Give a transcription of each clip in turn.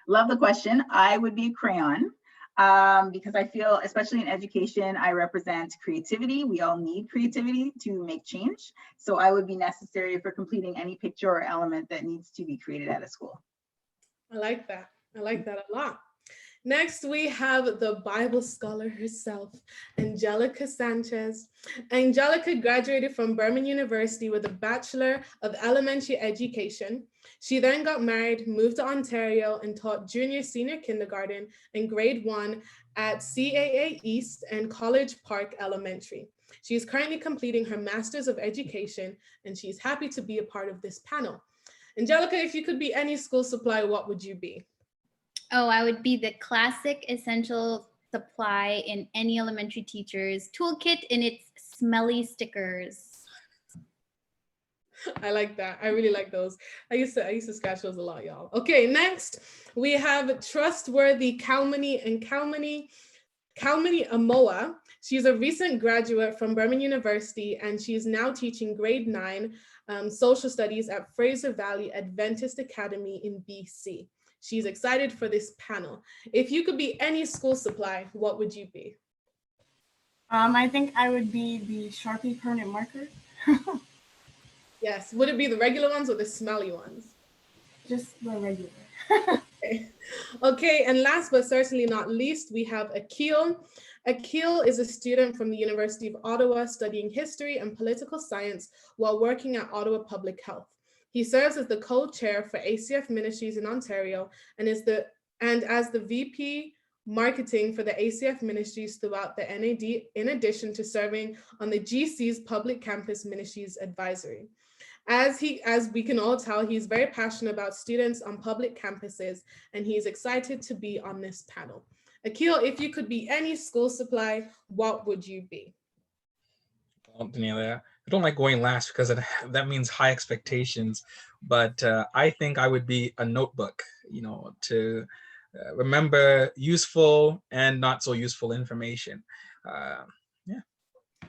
Love the question. I would be a crayon because I feel, especially in education, I represent creativity. We all need creativity to make change. So I would be necessary for completing any picture or element that needs to be created at a school. I like that. I like that a lot. Next, we have the Bible scholar herself, Angelica Sanchez. Angelica graduated from Birmingham University with a Bachelor of Elementary Education. She then got married, moved to Ontario, and taught junior, senior kindergarten and grade 1 at CAA East and College Park Elementary. She is currently completing her Master's of Education, and she's happy to be a part of this panel. Angelica, if you could be any school supply, what would you be? Oh, I would be the classic essential supply in any elementary teacher's toolkit in its smelly stickers. I like that. I really like those. I used to scratch those a lot, y'all. Okay, next we have trustworthy Kalmani Amoa. She's a recent graduate from Birmingham University, and she's now teaching grade 9 social studies at Fraser Valley Adventist Academy in BC. She's excited for this panel. If you could be any school supply, what would you be? I think I would be the Sharpie permanent marker. Yes, would it be the regular ones or the smelly ones? Just the regular. Okay, and last but certainly not least, we have Akil. Akil is a student from the University of Ottawa studying history and political science while working at Ottawa Public Health. He serves as the co-chair for ACF Ministries in Ontario and as the VP marketing for the ACF Ministries throughout the NAD, in addition to serving on the GC's Public Campus Ministries Advisory. As we can all tell, he's very passionate about students on public campuses, and he's excited to be on this panel. Akil, if you could be any school supply, what would you be? Well, Daniela, I don't like going last because that means high expectations, but I think I would be a notebook, to remember useful and not so useful information.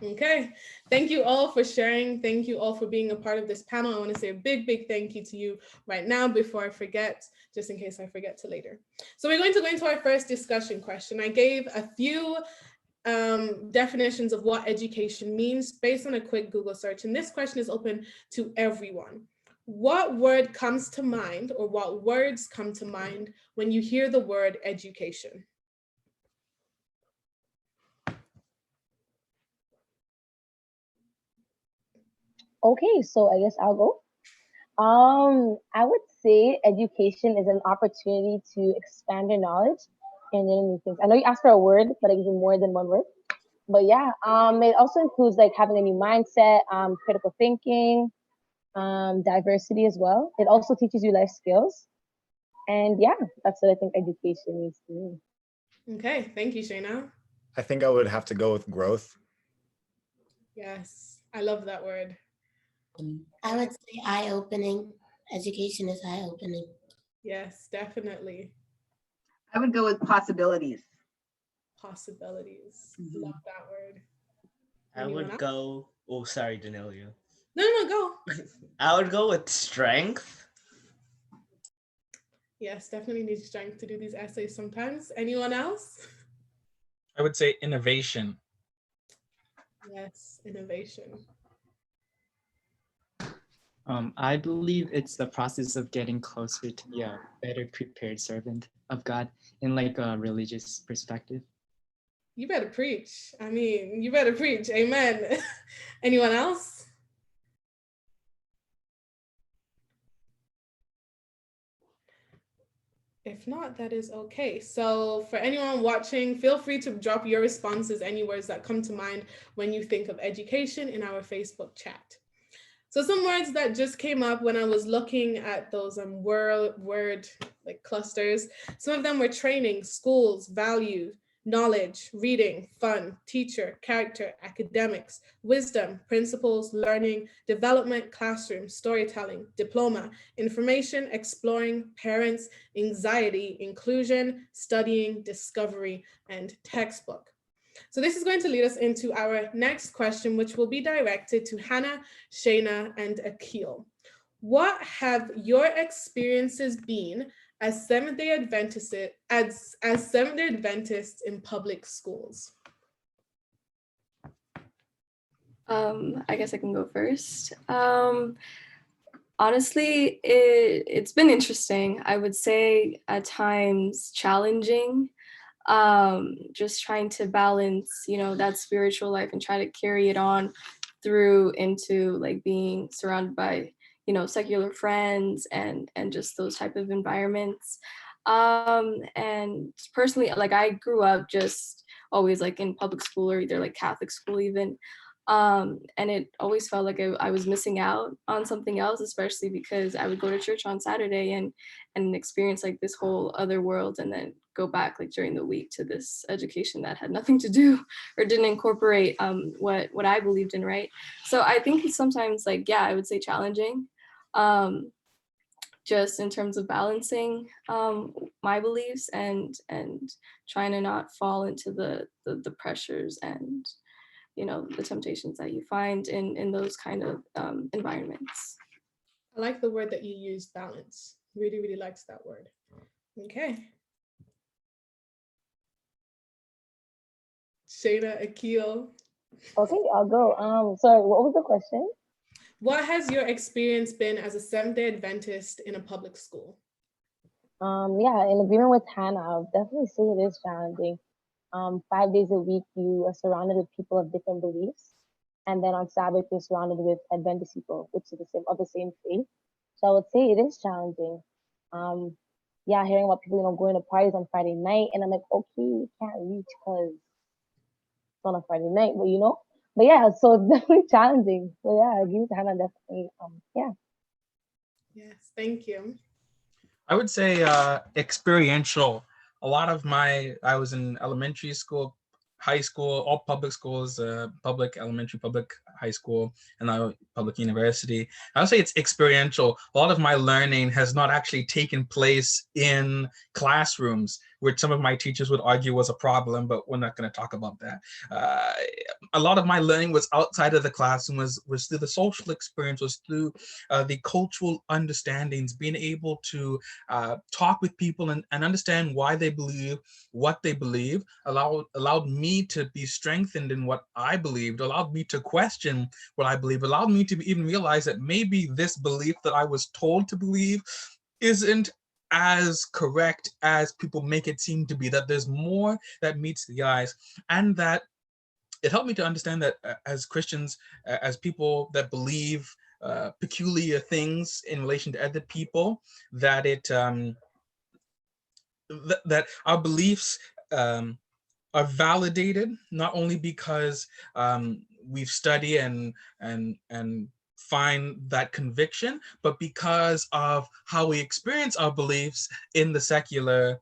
Okay, thank you all for sharing. Thank you all for being a part of this panel. I want to say a big, big thank you to you right now before I forget, just in case I forget to later. So we're going to go into our first discussion question. I gave a few definitions of what education means based on a quick Google search, and this question is open to everyone. What word comes to mind, or what words come to mind when you hear the word education? Okay, so I guess I'll go. I would say education is an opportunity to expand your knowledge and learn new things. I know you asked for a word, but I give you more than one word. But yeah, it also includes like having a new mindset, critical thinking, diversity as well. It also teaches you life skills. And yeah, that's what I think education means to me. Okay, thank you, Shayna. I think I would have to go with growth. Yes, I love that word. I would say eye-opening. Education is eye-opening. Yes, definitely. I would go with possibilities. Possibilities. Love that word. I would go, oh, sorry, Danelia. No, go. I would go with strength. Yes, definitely need strength to do these essays sometimes. Anyone else? I would say innovation. Yes, innovation. I believe it's the process of getting closer to be a better prepared servant of God in like a religious perspective. You better preach. I mean, you better preach. Amen. Anyone else? If not, that is okay. So for anyone watching, feel free to drop your responses, any words that come to mind when you think of education in our Facebook chat. So some words that just came up when I was looking at those word like clusters. Some of them were training, schools, value, knowledge, reading, fun, teacher, character, academics, wisdom, principles, learning, development, classroom, storytelling, diploma, information, exploring, parents, anxiety, inclusion, studying, discovery, and textbook. So this is going to lead us into our next question, which will be directed to Hannah, Shayna, and Akil. what have your experiences been as Seventh-day Adventists in public schools? I guess I can go first. Honestly, it's been interesting. I would say at times challenging. Just trying to balance, that spiritual life and try to carry it on through into like being surrounded by, secular friends and just those type of environments. And personally, like I grew up just always like in public school or either like Catholic school even. And it always felt like I was missing out on something else, especially because I would go to church on Saturday and experience like this whole other world, and then go back like during the week to this education that had nothing to do or didn't incorporate what I believed in, right? So I think it's sometimes like, yeah, I would say challenging, just in terms of balancing my beliefs and trying to not fall into the pressures and the temptations that you find in those kind of environments. I like the word that you used, balance. Really, really likes that word. Okay. Shayna, Akil. Okay, I'll go. Sorry, what was the question? What has your experience been as a Seventh-day Adventist in a public school? Yeah, in agreement with Hannah, I'll definitely say it is challenging. 5 days a week, you are surrounded with people of different beliefs. And then on Sabbath, you're surrounded with Adventist people, which is the same faith. So I would say it is challenging. Yeah, hearing about people, going to parties on Friday night, and I'm like, okay, you can't reach because it's on a Friday night, but yeah, so it's definitely challenging. So yeah, I agree with Hannah, definitely. Yeah. Yes, thank you. I would say experiential. A lot of I was in elementary school, high school, all public schools, public elementary, public high school, and now public university. I would say it's experiential. A lot of my learning has not actually taken place in classrooms, which some of my teachers would argue was a problem, but we're not going to talk about that. A lot of my learning was outside of the classroom, was through the social experience, was through the cultural understandings, being able to talk with people and understand why they believe what they believe, allowed me to be strengthened in what I believed, allowed me to question what I believe, allowed me to even realize that maybe this belief that I was told to believe isn't as correct as people make it seem to be, that there's more that meets the eyes, and that it helped me to understand that as Christians, as people that believe peculiar things in relation to other people, that that our beliefs are validated not only because we've studied and find that conviction, but because of how we experience our beliefs in the secular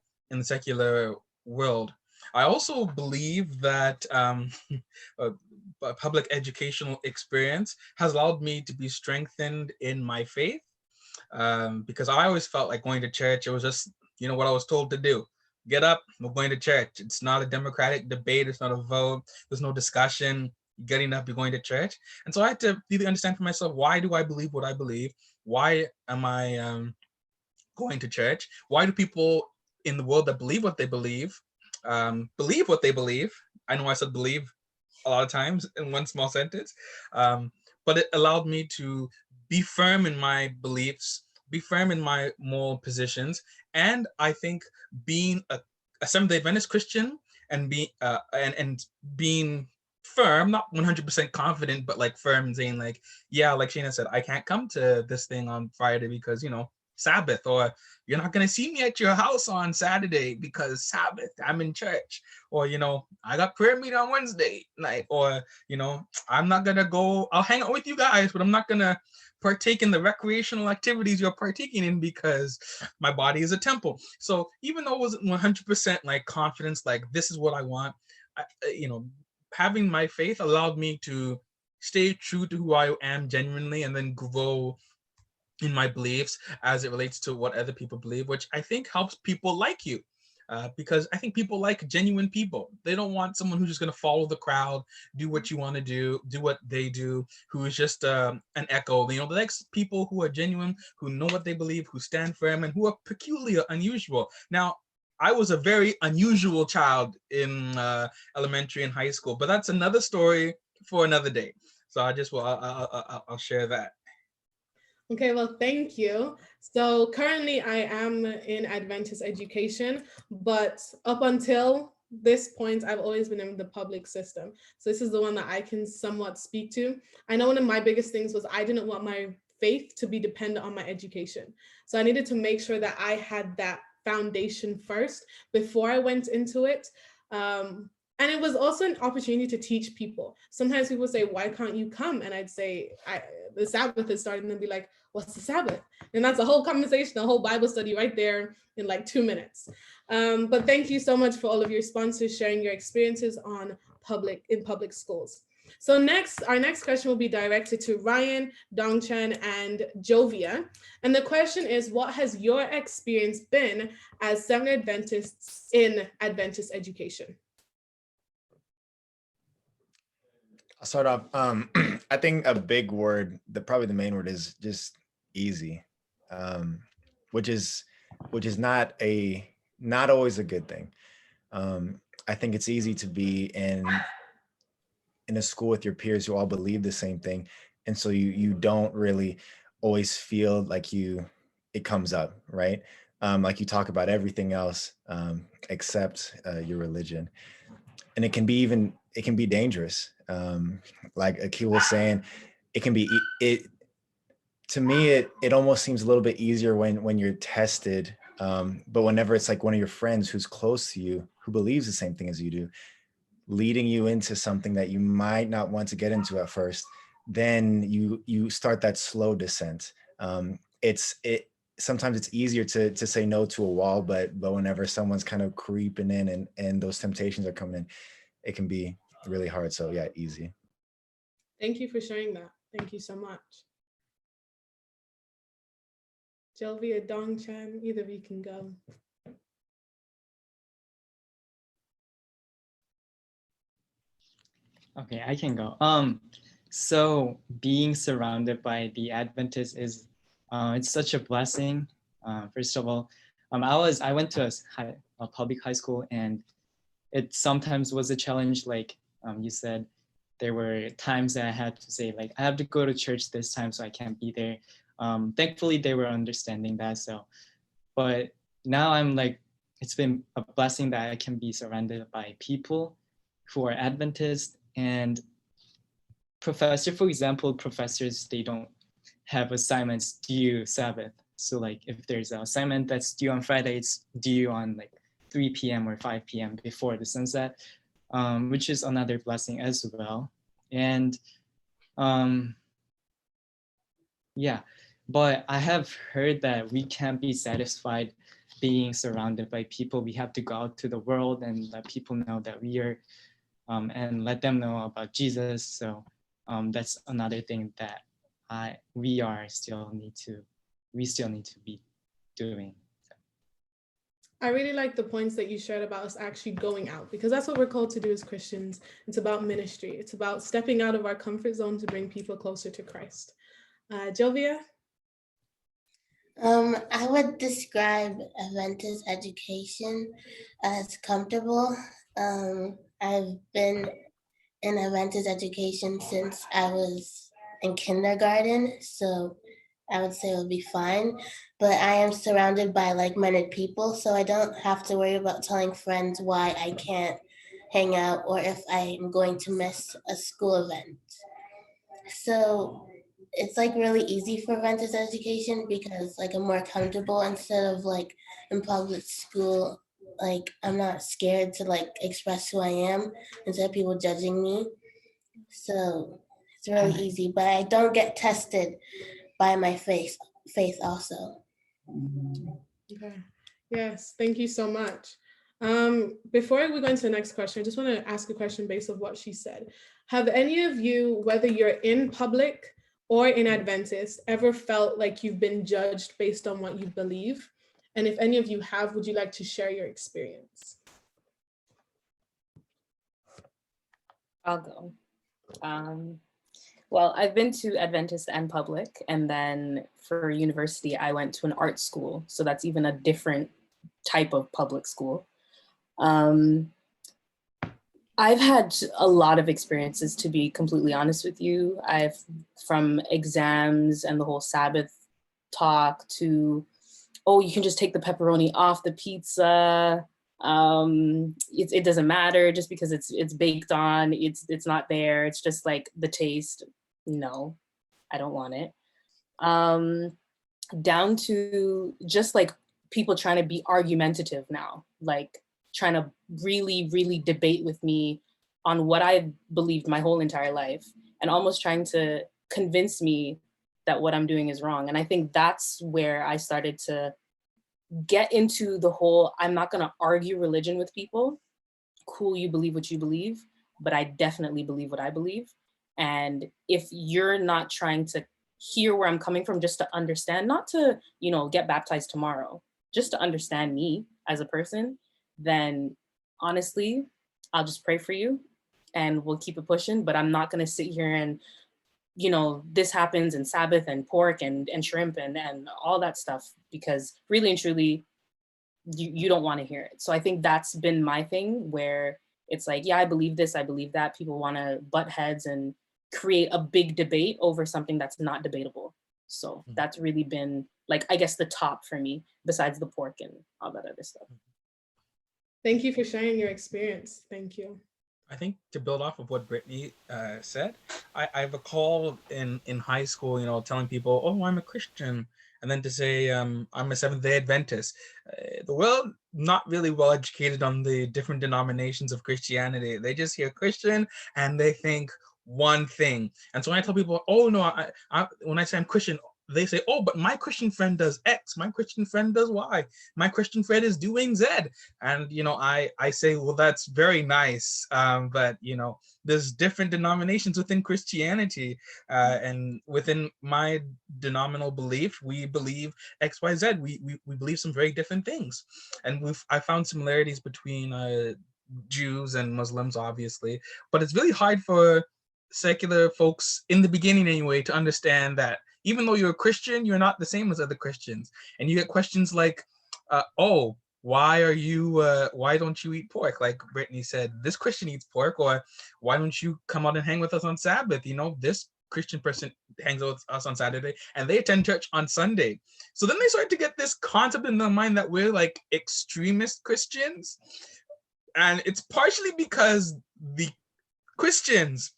world. I also believe that a public educational experience has allowed me to be strengthened in my faith, because I always felt like going to church, it was just, what I was told to do. Get up, we're going to church. It's not a democratic debate. It's not a vote. There's no discussion. You're getting up, you're going to church. And so I had to really understand for myself, why do I believe what I believe? Why am I going to church? Why do people in the world that believe what they believe what they believe? I know I said believe a lot of times in one small sentence, but it allowed me to be firm in my beliefs, be firm in my moral positions, and I think being a Seventh-day Adventist Christian and being firm, not 100% confident, but like firm, and saying like, yeah, like Shayna said, I can't come to this thing on Friday because Sabbath, or you're not going to see me at your house on Saturday because Sabbath, I'm in church, or I got prayer meeting on Wednesday night, or I'm not going to go, I'll hang out with you guys, but I'm not going to partake in the recreational activities you're partaking in because my body is a temple. So even though it wasn't 100% like confidence, like this is what I want, having my faith allowed me to stay true to who I am genuinely, and then grow in my beliefs as it relates to what other people believe, which I think helps people like you. because I think people like genuine people. They don't want someone who's just going to follow the crowd, do what you want to do what they do, who is just an echo. They like people who are genuine, who know what they believe, who stand firm, and who are peculiar, unusual. Now, I was a very unusual child in elementary and high school, but that's another story for another day. So I'll share that. Okay, well, thank you. So currently I am in Adventist education, but up until this point, I've always been in the public system. So this is the one that I can somewhat speak to. I know one of my biggest things was I didn't want my faith to be dependent on my education. So I needed to make sure that I had that foundation first before I went into it. And it was also an opportunity to teach people. Sometimes people say, why can't you come? And I'd say, the Sabbath is starting, and they'd be like, what's the Sabbath? And that's a whole conversation, a whole Bible study right there in like 2 minutes. But thank you so much for all of your sponsors sharing your experiences in public schools. So our next question will be directed to Ryan, Dongchan, and Jovia. And the question is, what has your experience been as Seventh Adventists in Adventist education? I'll start off. I think a big word, probably the main word, is just easy, which is not always a good thing. I think it's easy to be in a school with your peers who all believe the same thing, and so you don't really always feel like it comes up, right? Like you talk about everything else except your religion, and it can be dangerous. Like Akil was saying, to me, it almost seems a little bit easier when you're tested. But whenever it's like one of your friends who's close to you, who believes the same thing as you do, leading you into something that you might not want to get into at first, then you start that slow descent. Sometimes it's easier to say no to a wall, but whenever someone's kind of creeping in and those temptations are coming in, it can be really hard. So yeah, easy. Thank you for sharing that. Thank you so much. Jovia, Dongchan, either of you can go. Okay, I can go. So being surrounded by the Adventists is, it's such a blessing. First of all, I went to a public high school, and it sometimes was a challenge. Like you said, there were times that I had to say, like, I have to go to church this time, so I can't be there. Thankfully, they were understanding that. So, but now I'm like, it's been a blessing that I can be surrounded by people who are Adventists. And for example, professors, they don't have assignments due Sabbath. So like if there's an assignment that's due on Friday, it's due on like 3 p.m. or 5 p.m. before the sunset, which is another blessing as well. And yeah, but I have heard that we can't be satisfied being surrounded by people. We have to go out to the world and let people know that we are, and let them know about Jesus. So that's another thing that we still need to be doing. I really like the points that you shared about us actually going out, because that's what we're called to do as Christians. It's about ministry. It's about stepping out of our comfort zone to bring people closer to Christ. Jovia? I would describe Adventist education as comfortable. I've been in Adventist education since I was in kindergarten, so I would say it would be fine. But I am surrounded by like-minded people, so I don't have to worry about telling friends why I can't hang out or if I'm going to miss a school event. So it's like really easy for Adventist education because like I'm more comfortable instead of like in public school. Like I'm not scared to like express who I am instead of people judging me. So it's really easy, but I don't get tested by my faith also. Okay. Yes, thank you so much. Before we go into the next question, I just want to ask a question based on what she said. Have any of you, whether you're in public or in Adventist, ever felt like you've been judged based on what you believe? And if any of you have, would you like to share your experience? I'll go. Well, I've been to Adventist and public, and then for university, I went to an art school. So that's even a different type of public school. I've had a lot of experiences, to be completely honest with you. From exams and the whole Sabbath talk to, oh, you can just take the pepperoni off the pizza. It doesn't matter just because it's baked on, it's not there. It's just like the taste. No, I don't want it. Down to just like people trying to be argumentative now, like trying to really, really debate with me on what I believed my whole entire life and almost trying to convince me that what I'm doing is wrong. And I think that's where I started to get into the whole, I'm not going to argue religion with people. Cool, you believe what you believe, but I definitely believe what I believe. And if you're not trying to hear where I'm coming from, just to understand, not to, get baptized tomorrow, just to understand me as a person, then honestly, I'll just pray for you and we'll keep it pushing. But I'm not going to sit here and, this happens in Sabbath and pork and shrimp and all that stuff, because really and truly, you don't want to hear it. So I think that's been my thing, where it's like, yeah, I believe this, I believe that. People want to butt heads and create a big debate over something that's not debatable. So that's really been, like, I guess the top for me, besides the pork and all that other stuff. Thank you for sharing your experience. Thank you. I think to build off of what Brittany said, I recall in high school, telling people, oh, I'm a Christian. And then to say, I'm a Seventh-day Adventist. The world not really well educated on the different denominations of Christianity. They just hear Christian and they think one thing. And so when I tell people, oh, no, when I say I'm Christian, they say, oh, but my Christian friend does X, my Christian friend does Y, my Christian friend is doing Z. And, I say, well, that's very nice. But, there's different denominations within Christianity. And within my denominational belief, we believe X, Y, Z. We believe some very different things. And I found similarities between Jews and Muslims, obviously. But it's really hard for secular folks, in the beginning anyway, to understand that even though you're a Christian, you're not the same as other Christians. And you get questions like, oh, why don't you eat pork? Like Brittany said, this Christian eats pork. Or why don't you come out and hang with us on Sabbath? This Christian person hangs out with us on Saturday and they attend church on Sunday. So then they start to get this concept in their mind that we're like extremist Christians. And it's partially because the Christians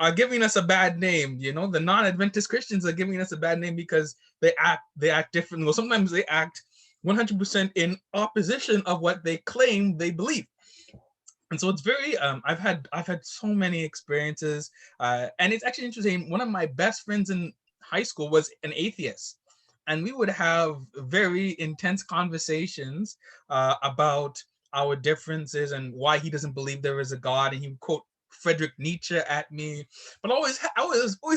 are giving us a bad name. The non-Adventist Christians are giving us a bad name because they act different. Well, sometimes they act 100% in opposition of what they claim they believe. And so it's very, I've had so many experiences, and it's actually interesting. One of my best friends in high school was an atheist, and we would have very intense conversations about our differences and why he doesn't believe there is a God, and he would quote Friedrich Nietzsche at me. But I always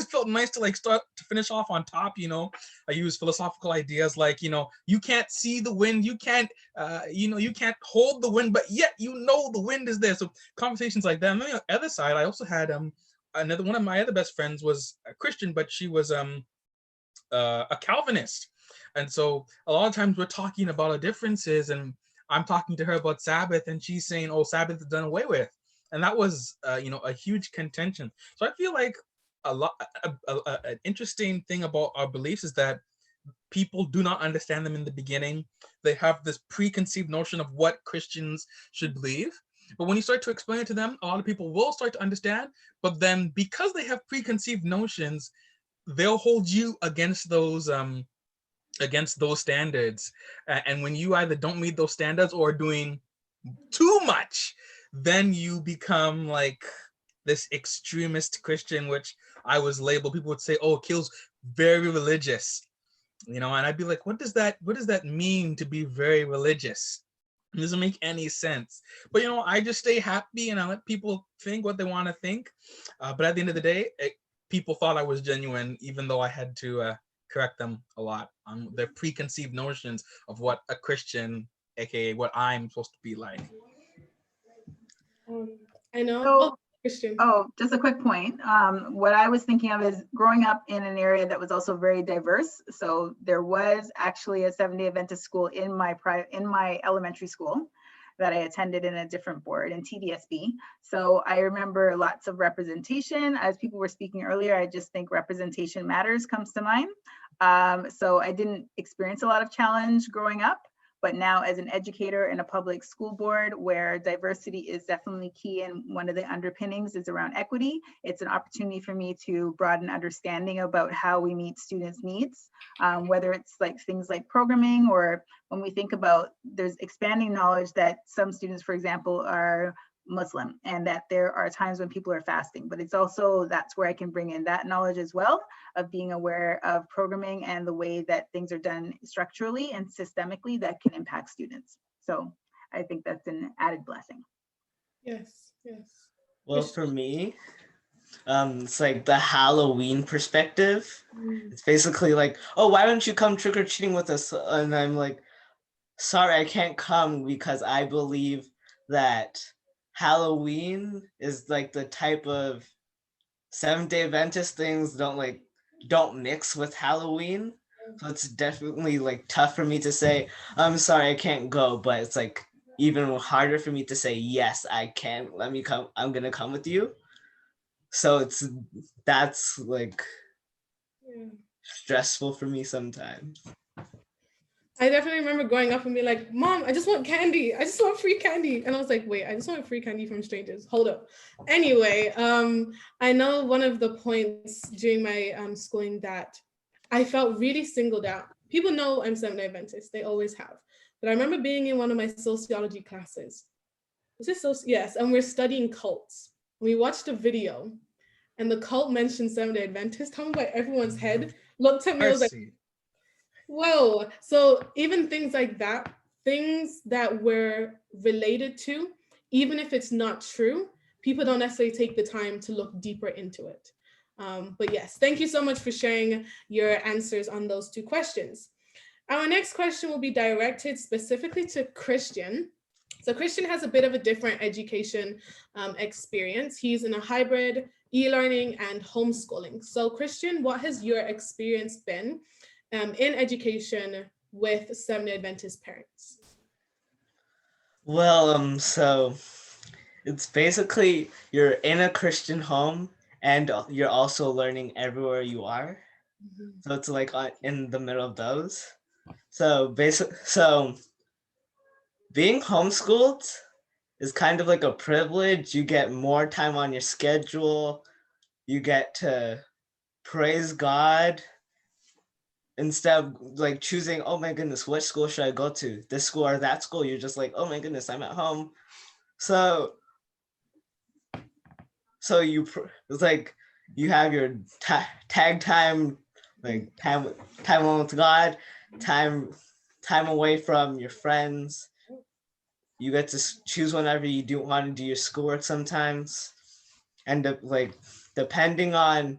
felt nice to start to finish off on top. I use philosophical ideas like, you can't see the wind, you can't you can't hold the wind, but yet the wind is there. So conversations like that. And then on the other side, I also had another one of my other best friends was a Christian, but she was a Calvinist. And so a lot of times we're talking about our differences, and I'm talking to her about Sabbath, and she's saying, oh, Sabbath is done away with. And that was, a huge contention. So I feel like an interesting thing about our beliefs is that people do not understand them in the beginning. They have this preconceived notion of what Christians should believe. But when you start to explain it to them, a lot of people will start to understand. But then because they have preconceived notions, they'll hold you against those standards. And when you either don't meet those standards or are doing too much, then you become like this extremist Christian, which I was labeled. People would say, oh, Keel's very religious, and I'd be like, what does that mean to be very religious? It doesn't make any sense. But I just stay happy and I let people think what they want to think. But at the end of the day, people thought I was genuine, even though I had to correct them a lot on their preconceived notions of what a Christian, aka what I'm supposed to be like. I know. So, Christian. Just a quick point. What I was thinking of is growing up in an area that was also very diverse. So there was actually a Seventh-day Adventist school in my elementary school that I attended in a different board in TDSB. So I remember lots of representation. As people were speaking earlier, I just think representation matters comes to mind. So I didn't experience a lot of challenge growing up. But now as an educator in a public school board where diversity is definitely key and one of the underpinnings is around equity, it's an opportunity for me to broaden understanding about how we meet students' needs, whether it's like things like programming, or when we think about there's expanding knowledge that some students, for example, are Muslim and that there are times when people are fasting, but it's also, that's where I can bring in that knowledge as well of being aware of programming and the way that things are done structurally and systemically that can impact students. So I think that's an added blessing. Yes. Well, for me, it's like the Halloween perspective. It's basically like, oh, why don't you come trick-or-treating with us? And I'm like, sorry, I can't come because I believe that Halloween is like the type of Seventh-day Adventist things don't mix with Halloween. So it's definitely like tough for me to say, I'm sorry, I can't go, but it's like even harder for me to say, yes, I can, let me come, I'm gonna come with you. So that's like stressful for me sometimes. I definitely remember growing up and being like, Mom, I just want candy. I just want free candy. And I was like, wait, I just want free candy from strangers. Hold up. Anyway, I know one of the points during my schooling that I felt really singled out. People know I'm Seventh-day Adventist. They always have. But I remember being in one of my sociology classes. Yes, and we're studying cults. We watched a video and the cult mentioned Seventh-day Adventist. How about everyone's head looked at me, I was like, whoa. So even things like that, things that we're related to, even if it's not true, people don't necessarily take the time to look deeper into it. But yes, thank you so much for sharing your answers on those two questions. Our next question will be directed specifically to Christian. So Christian has a bit of a different education experience. He's in a hybrid e-learning and homeschooling. So Christian, what has your experience been in education with Seventh-day Adventist parents? Well, so it's basically you're in a Christian home and you're also learning everywhere you are. So it's like in the middle of those. So being homeschooled is kind of like a privilege. You get more time on your schedule. You get to praise God instead of like choosing, oh my goodness, what school should I go to? This school or that school? You're just like, oh my goodness, I'm at home. So it's like you have your tag time, like time alone with God, time away from your friends. You get to choose whenever you do want to do your schoolwork sometimes, and like depending on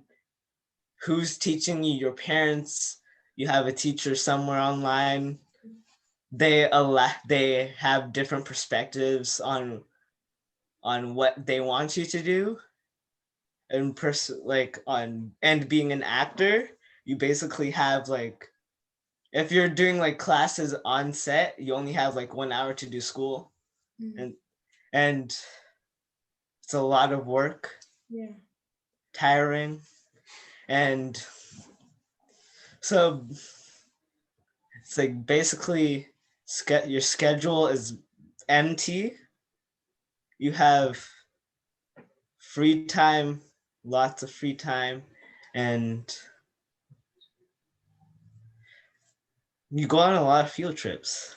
who's teaching you, your parents, you have a teacher somewhere online. They have different perspectives on what they want you to do. And and being an actor, you basically have like, if you're doing like classes on set, you only have like 1 hour to do school. And it's a lot of work. Yeah. Tiring. And so it's like basically your schedule is empty. You have free time, lots of free time, and you go on a lot of field trips.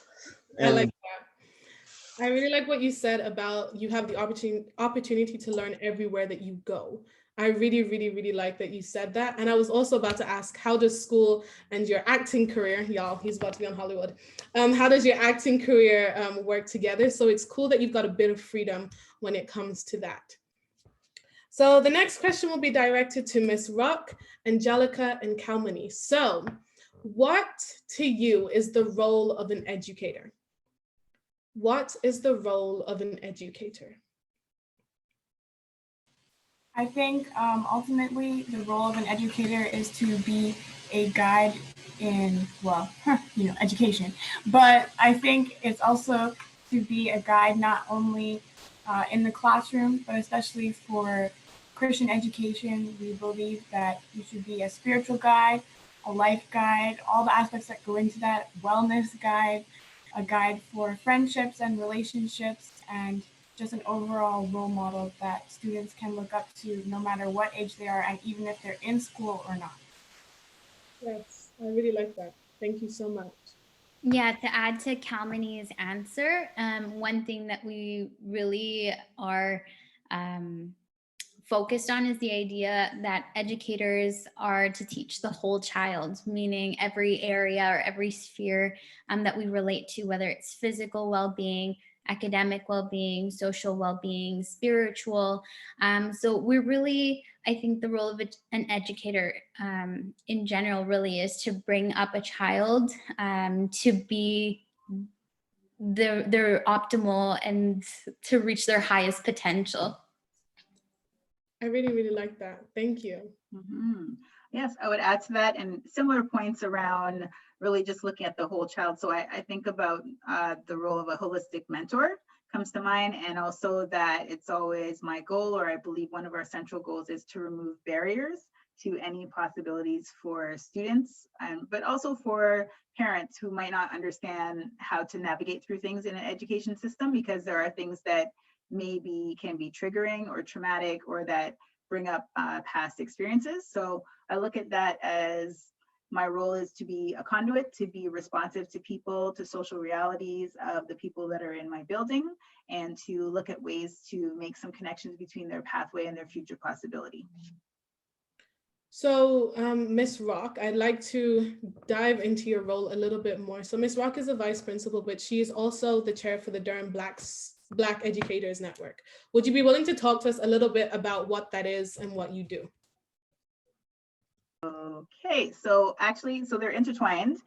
I like that. I really like what you said about you have the opportunity to learn everywhere that you go. I really, really, really like that you said that. And I was also about to ask, how does school and your acting career, y'all, he's about to be on Hollywood. How does your acting career work together? So it's cool that you've got a bit of freedom when it comes to that. So the next question will be directed to Miss Rock, Angelica, and Kalmani. So what to you is the role of an educator? What is the role of an educator? I think ultimately the role of an educator is to be a guide in, well, education. But I think it's also to be a guide not only in the classroom, but especially for Christian education. We believe that you should be a spiritual guide, a life guide, all the aspects that go into that, wellness guide, a guide for friendships and relationships, and just an overall role model that students can look up to no matter what age they are, and even if they're in school or not. Yes, I really like that. Thank you so much. Yeah, to add to Kalmani's answer, one thing that we really are focused on is the idea that educators are to teach the whole child, meaning every area or every sphere that we relate to, whether it's physical well-being, academic well-being, social well-being, spiritual. So we're really, I think the role of an educator in general really is to bring up a child to be their optimal and to reach their highest potential. I really, really like that. Thank you. Mm-hmm. Yes, I would add to that, and similar points around really just looking at the whole child. So I think about the role of a holistic mentor comes to mind, and also that it's always my goal, or I believe one of our central goals, is to remove barriers to any possibilities for students, but also for parents who might not understand how to navigate through things in an education system, because there are things that maybe can be triggering or traumatic, or that bring up past experiences. So I look at that as my role is to be a conduit, to be responsive to people, to social realities of the people that are in my building, and to look at ways to make some connections between their pathway and their future possibility. So Ms. Rock, I'd like to dive into your role a little bit more. So Ms. Rock is a vice principal, but she is also the chair for the Durham Black Educators Network. Would you be willing to talk to us a little bit about what that is and what you do? Okay, so actually, so they're intertwined.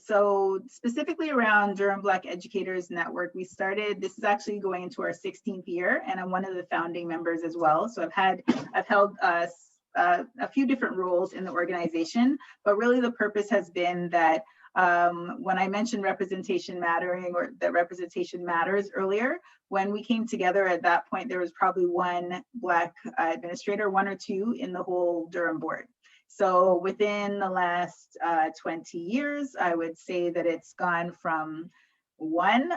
So specifically around Durham Black Educators Network, we started, this is actually going into our 16th year, and I'm one of the founding members as well. So I've held a few different roles in the organization, but really the purpose has been that when I mentioned representation mattering, or that representation matters earlier, when we came together at that point, there was probably one Black administrator, one or two in the whole Durham board. So within the last 20 years, I would say that it's gone from one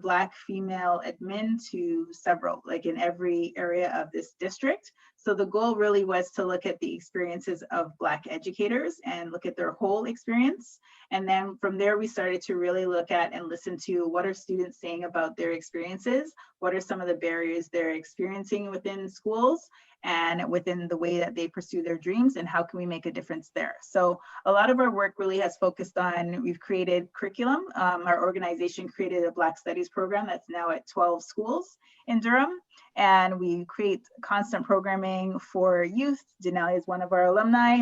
Black female admin to several, like in every area of this district. So the goal really was to look at the experiences of Black educators and look at their whole experience. And then from there, we started to really look at and listen to what are students saying about their experiences, what are some of the barriers they're experiencing within schools and within the way that they pursue their dreams, and how can we make a difference there. So a lot of our work really has focused on, we've created curriculum. Our organization created a Black Studies program that's now at 12 schools in Durham. And we create constant programming for youth. Denali is one of our alumni.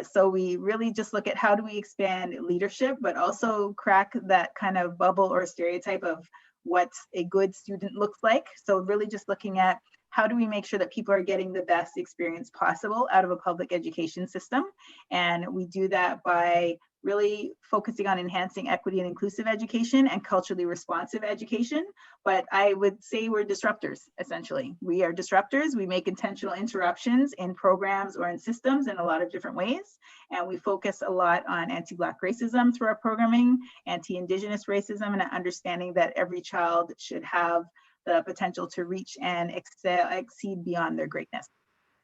So we really just look at how do we expand leadership, but also crack that kind of bubble or stereotype of what a good student looks like. So really just looking at how do we make sure that people are getting the best experience possible out of a public education system? And we do that by really focusing on enhancing equity and inclusive education and culturally responsive education. But I would say we're disruptors, essentially. We are disruptors. We make intentional interruptions in programs or in systems in a lot of different ways. And we focus a lot on anti-Black racism through our programming, anti-Indigenous racism, and understanding that every child should have the potential to reach and exceed beyond their greatness.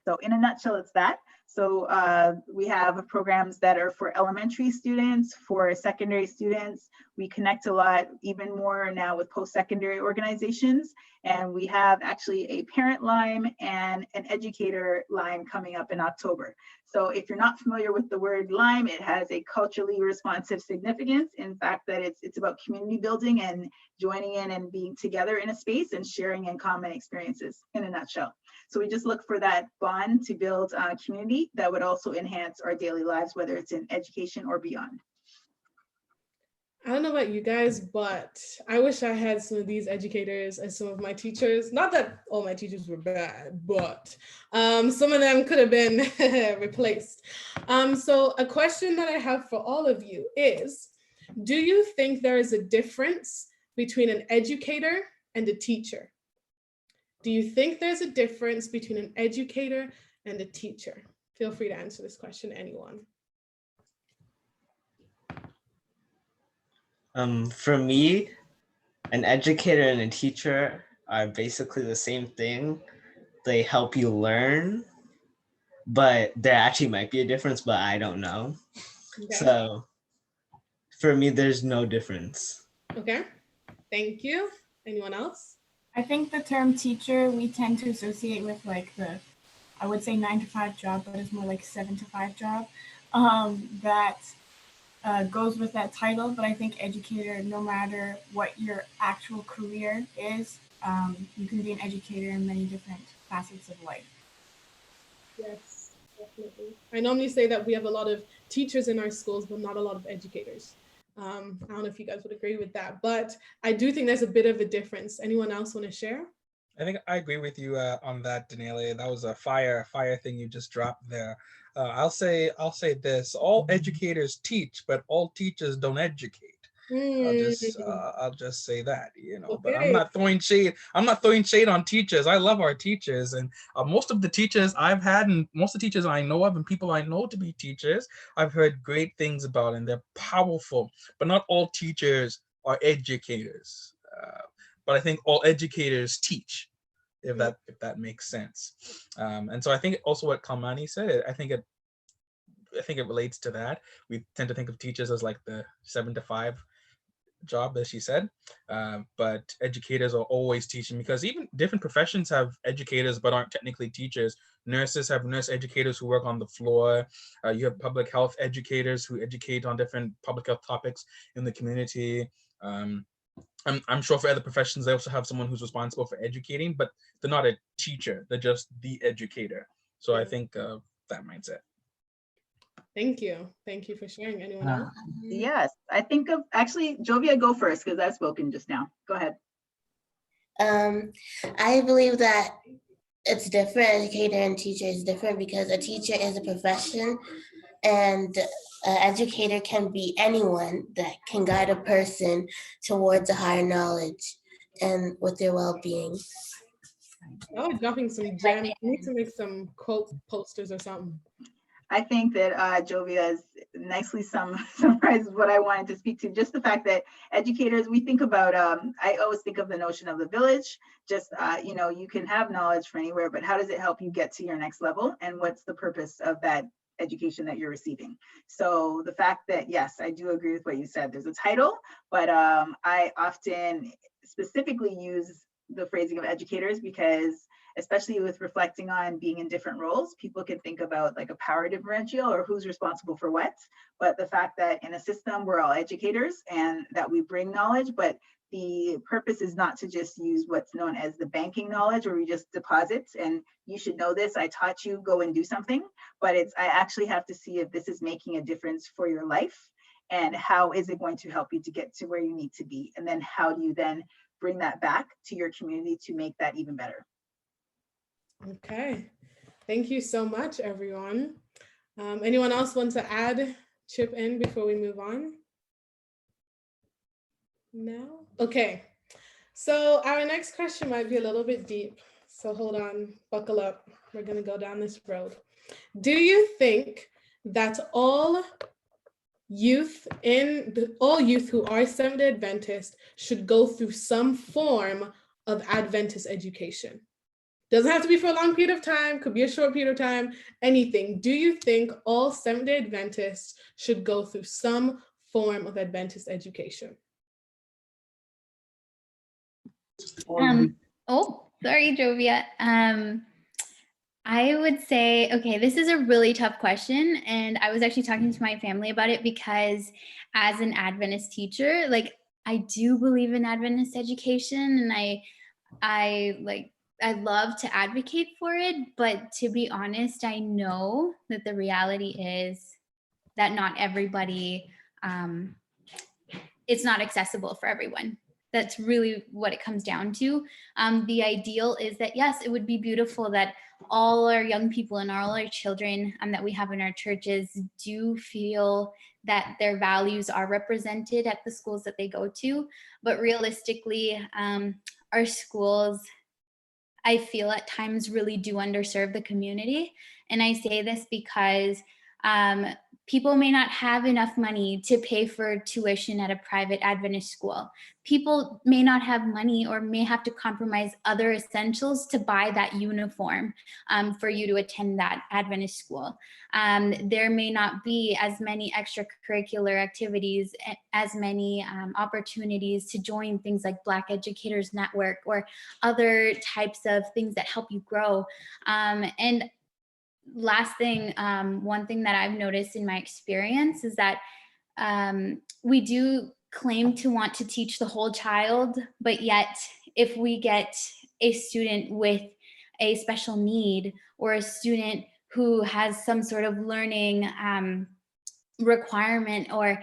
So in a nutshell, it's that. So we have programs that are for elementary students, for secondary students. We connect a lot, even more now with post-secondary organizations. And we have actually a parent line and an educator line coming up in October. So if you're not familiar with the word LIME, it has a culturally responsive significance. In fact, that it's about community building and joining in and being together in a space and sharing in common experiences in a nutshell. So we just look for that bond to build a community that would also enhance our daily lives, whether it's in education or beyond. I don't know about you guys, but I wish I had some of these educators as some of my teachers. Not that all my teachers were bad, but some of them could have been replaced. So a question that I have for all of you is, do you think there is a difference between an educator and a teacher? Do you think there's a difference between an educator and a teacher? Feel free to answer this question, anyone. For me, an educator and a teacher are basically the same thing. They help you learn, but there actually might be a difference, but I don't know. Okay. So for me, there's no difference. Okay, thank you. Anyone else? I think the term teacher we tend to associate with like I would say 9 to 5 job, but it's more like 7 to 5 job. That goes with that title, but I think educator, no matter what your actual career is, you can be an educator in many different facets of life. Yes, definitely. I normally say that we have a lot of teachers in our schools, but not a lot of educators. I don't know if you guys would agree with that, but I do think there's a bit of a difference. Anyone else want to share? I think I agree with you on that, Daniela. That was a fire thing you just dropped there. I'll say this: all educators teach, but all teachers don't educate. I'll just say that, you know. Okay. But I'm not throwing shade. I'm not throwing shade on teachers. I love our teachers, and most of the teachers I've had, and most of the teachers I know of, and people I know to be teachers, I've heard great things about, and they're powerful. But not all teachers are educators. But I think all educators teach, if that makes sense. And so I think also what Kalmani said, I think it relates to that. We tend to think of teachers as like the 7 to 5 job, as she said, but educators are always teaching, because even different professions have educators but aren't technically teachers. Nurses have nurse educators who work on the floor. You have public health educators who educate on different public health topics in the community. I'm sure for other professions, they also have someone who's responsible for educating, but they're not a teacher. They're just the educator. So I think that mindset. Thank you. Thank you for sharing. Anyone else? Yes, I think of, actually, Jovia, go first, because I've spoken just now. Go ahead. I believe that it's different. Educator and teacher is different because a teacher is a profession, and an educator can be anyone that can guide a person towards a higher knowledge and with their well-being. Oh, dropping some gems. We need to make some quote posters or something. I think that Jovia has nicely summarized what I wanted to speak to. Just the fact that educators, we think about, I always think of the notion of the village. Just, you know, you can have knowledge from anywhere, but how does it help you get to your next level? And what's the purpose of that education that you're receiving? So the fact that, yes, I do agree with what you said. There's a title, but I often specifically use the phrasing of educators because, especially with reflecting on being in different roles, people can think about like a power differential or who's responsible for what. But the fact that in a system, we're all educators and that we bring knowledge, but the purpose is not to just use what's known as the banking knowledge, where we just deposit and you should know this, I taught you, go and do something. But it's, I actually have to see if this is making a difference for your life and how is it going to help you to get to where you need to be? And then how do you then bring that back to your community to make that even better? Okay, thank you so much, everyone. Anyone else want to add, chip in before we move on? No? Okay, so our next question might be a little bit deep. So hold on, buckle up. We're gonna go down this road. Do you think that all youth who are Seventh-day Adventist should go through some form of Adventist education? Doesn't have to be for a long period of time, could be a short period of time, anything. Do you think all Seventh-day Adventists should go through some form of Adventist education? Oh, sorry, Jovia. I would say, okay, this is a really tough question. And I was actually talking to my family about it because as an Adventist teacher, like I do believe in Adventist education and I love to advocate for it, but to be honest, I know that the reality is that not everybody, it's not accessible for everyone. That's really what it comes down to. The ideal is that, yes, it would be beautiful that all our young people and all our children that we have in our churches do feel that their values are represented at the schools that they go to. But realistically, our schools, I feel at times really do underserve the community. And I say this because people may not have enough money to pay for tuition at a private Adventist school. People may not have money or may have to compromise other essentials to buy that uniform for you to attend that Adventist school. There may not be as many extracurricular activities, as many opportunities to join things like Black Educators Network or other types of things that help you grow. And last thing, one thing that I've noticed in my experience is that we do claim to want to teach the whole child, but yet if we get a student with a special need or a student who has some sort of learning requirement or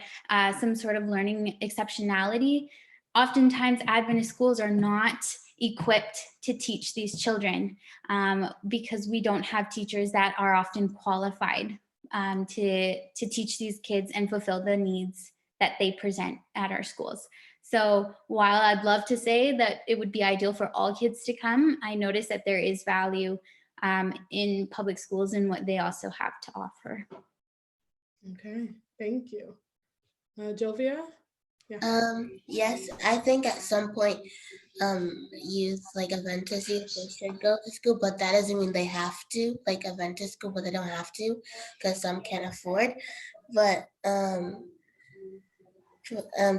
some sort of learning exceptionality, oftentimes Adventist schools are not equipped to teach these children because we don't have teachers that are often qualified to teach these kids and fulfill the needs that they present at our schools. So while I'd love to say that it would be ideal for all kids to come, I notice that there is value in public schools and what they also have to offer. Okay, thank you. Jovia? Yeah. Yes, I think at some point, youth, like Adventist youth, they should go to school, but that doesn't mean they have to, like Adventist school, but they don't have to, because some can't afford. But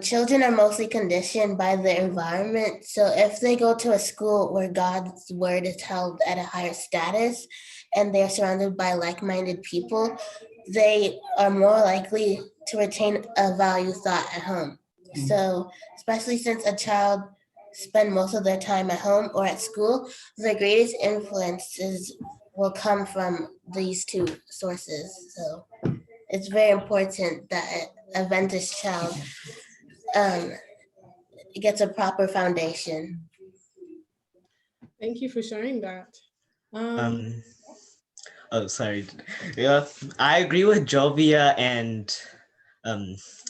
children are mostly conditioned by their environment. So if they go to a school where God's word is held at a higher status and they're surrounded by like-minded people, they are more likely to retain a value thought at home. So especially since a child spend most of their time at home or at school, the greatest influences will come from these two sources. So it's very important that an Adventist child gets a proper foundation. Thank you for sharing that. Oh, sorry. Yeah, I agree with Jovia and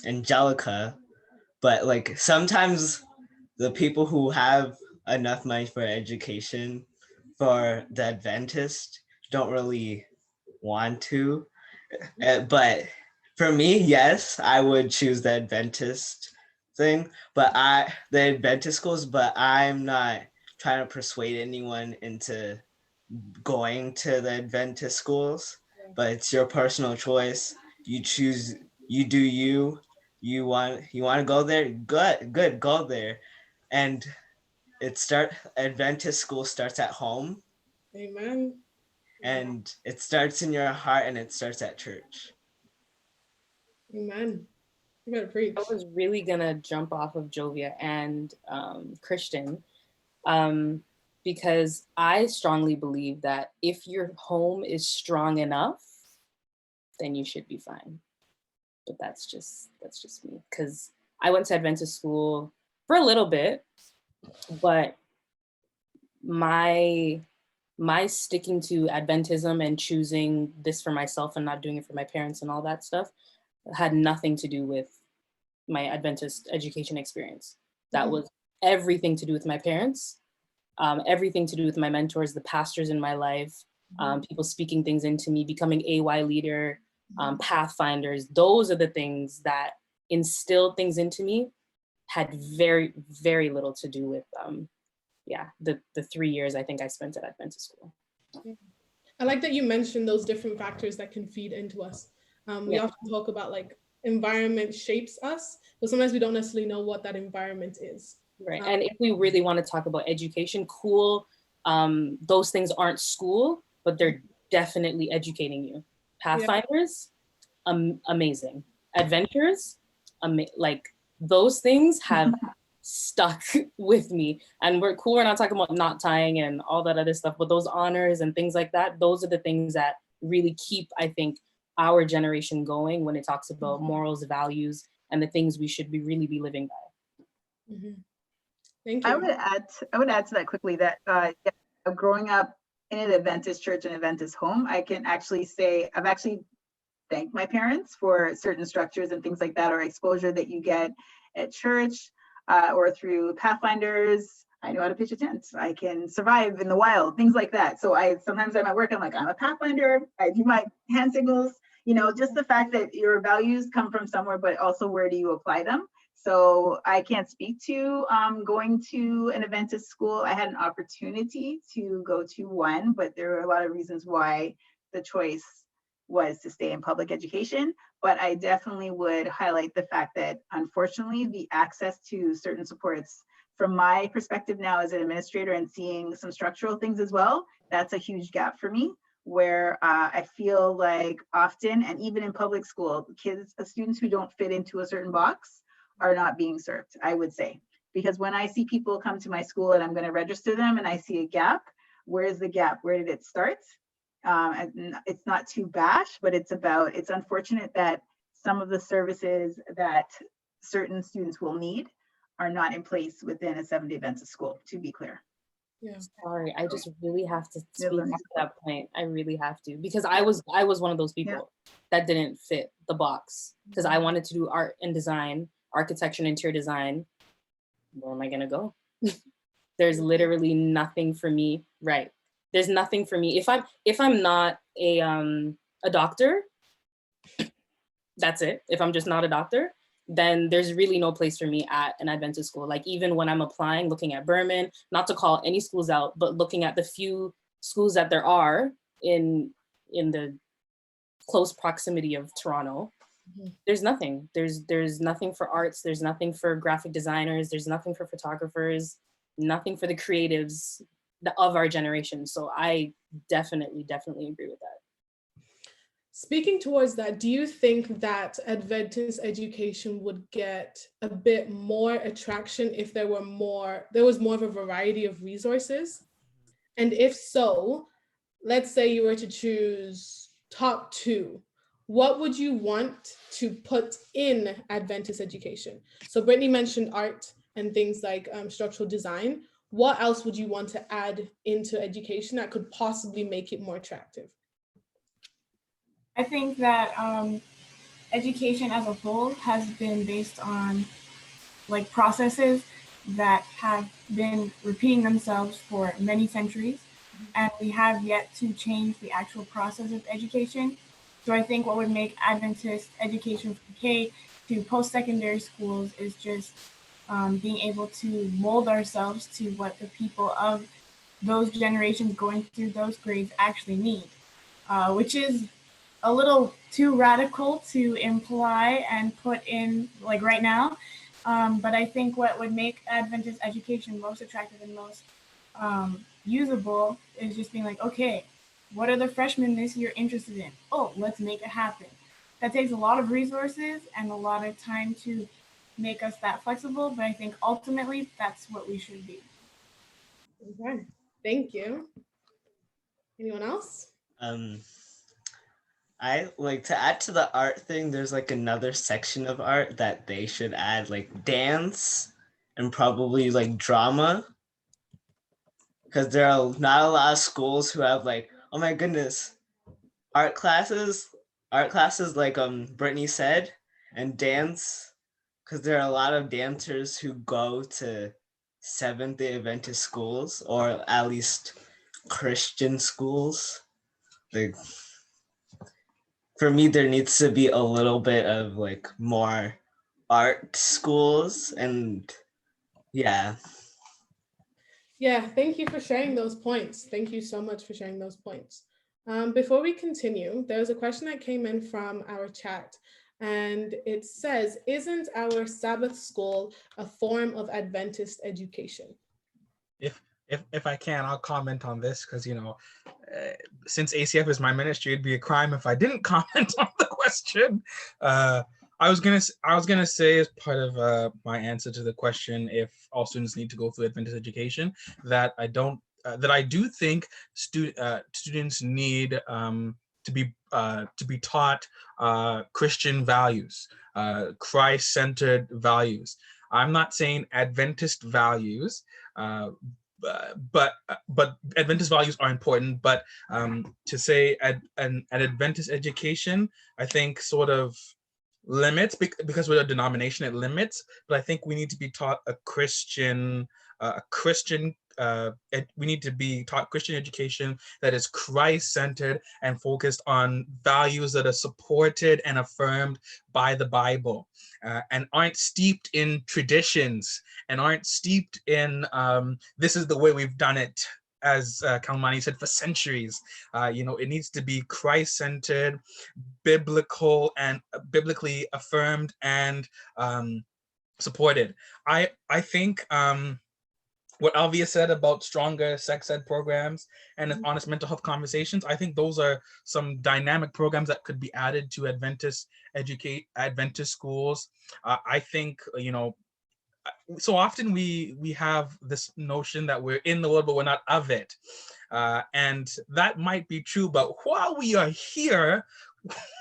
Angelica, but like sometimes the people who have enough money for education for the Adventist don't really want to. But for me, yes, I would choose the Adventist thing, but the Adventist schools, but I'm not trying to persuade anyone into going to the Adventist schools, but it's your personal choice. You choose, you do you want to go there, good, go there. And Adventist school starts at home. Amen. And it starts in your heart and it starts at church. Amen. You better preach. I was really gonna jump off of Jovia and Christian because I strongly believe that if your home is strong enough, then you should be fine. But that's just me, because I went to Adventist school for a little bit, but my sticking to Adventism and choosing this for myself and not doing it for my parents and all that stuff had nothing to do with my Adventist education experience. That was everything to do with my parents, everything to do with my mentors, the pastors in my life, people speaking things into me, becoming AY leader, pathfinders. Those are the things that instilled things into me, had very, very little to do with yeah, the 3 years I think I spent at Adventist school. I like that you mentioned those different factors that can feed into us. We Yeah. often talk about like environment shapes us, but sometimes we don't necessarily know what that environment is. Right. And if we really want to talk about education, cool, those things aren't school, but they're definitely educating you. Pathfinders, amazing. Adventures, like those things have stuck with me. And we're cool, we're not talking about knot tying and all that other stuff, but those honors and things like that, those are the things that really keep, I think, our generation going when it talks about morals, values, and the things we should really be living by. Thank you. I would add to that quickly that growing up in an Adventist church and Adventist home, I can actually say I've actually thanked my parents for certain structures and things like that, or exposure that you get at church or through Pathfinders. I know how to pitch a tent. I can survive in the wild, things like that. So sometimes I'm at work, I'm like, I'm a Pathfinder. I do my hand signals, just the fact that your values come from somewhere, but also where do you apply them? So I can't speak to going to an Adventist school. I had an opportunity to go to one, but there were a lot of reasons why the choice was to stay in public education. But I definitely would highlight the fact that, unfortunately, the access to certain supports, from my perspective now as an administrator and seeing some structural things as well, that's a huge gap for me, where I feel like often, and even in public school, students who don't fit into a certain box are not being served, I would say. Because when I see people come to my school and I'm going to register them and I see a gap, where's the gap? Where did it start? And it's not to bash, but it's unfortunate that some of the services that certain students will need are not in place within a 7-day Adventist school, to be clear. Yeah. Sorry, I just really have to speak to that point. I really have to, because I was one of those people that didn't fit the box, because I wanted to do art and design, architecture and interior design. Where am I gonna go? There's literally nothing for me. Right. There's nothing for me. If I'm not a doctor, that's it. If I'm just not a doctor, then there's really no place for me at an Adventist school. Like even when I'm applying, looking at Berman, not to call any schools out, but looking at the few schools that there are in the close proximity of Toronto, there's nothing. There's nothing for arts. There's nothing for graphic designers. There's nothing for photographers, nothing for the creatives of our generation. So I definitely agree with that. Speaking towards that, do you think that Adventist education would get a bit more attraction if there was more of a variety of resources? And if so, let's say you were to choose top 2, what would you want to put in Adventist education? So Brittany mentioned art and things like structural design. What else would you want to add into education that could possibly make it more attractive? I think that education as a whole has been based on like processes that have been repeating themselves for many centuries, and we have yet to change the actual process of education. So I think what would make Adventist education from K to post-secondary schools is just being able to mold ourselves to what the people of those generations going through those grades actually need, which is a little too radical to imply and put in like right now. But I think what would make Adventist education most attractive and most usable is just being like, okay, what are the freshmen this year interested in? Oh, let's make it happen. That takes a lot of resources and a lot of time to make us that flexible, but I think ultimately that's what we should be. Okay, thank you. Anyone else? I like to add to the art thing, there's like another section of art that they should add, like dance and probably like drama, because there are not a lot of schools who have like, oh my goodness, art classes like Brittany said, and dance, because there are a lot of dancers who go to Seventh-day Adventist schools, or at least Christian schools. Like, for me, there needs to be a little bit of like more art schools, and yeah. Yeah, thank you for sharing those points. Thank you so much for sharing those points. Before we continue, there's a question that came in from our chat, and it says, isn't our Sabbath school a form of Adventist education? If I can, I'll comment on this because, since ACF is my ministry, it'd be a crime if I didn't comment on the question. I was gonna say, as part of my answer to the question, if all students need to go through Adventist education, that I do think students need to be taught Christian values, Christ-centered values. I'm not saying Adventist values. But Adventist values are important. But to say an Adventist education, I think sort of limits, because we're a denomination, it limits. But I think we need to be taught a Christian. We need to be taught Christian education that is Christ-centered and focused on values that are supported and affirmed by the Bible, and aren't steeped in traditions, and aren't steeped in this is the way we've done it, as Kalmani said, for centuries. It needs to be Christ-centered, biblical, and biblically affirmed and supported. I think what Alvia said about stronger sex ed programs and honest mental health conversations, I think those are some dynamic programs that could be added to Adventist schools. I think, so often we have this notion that we're in the world, but we're not of it. And that might be true, but while we are here,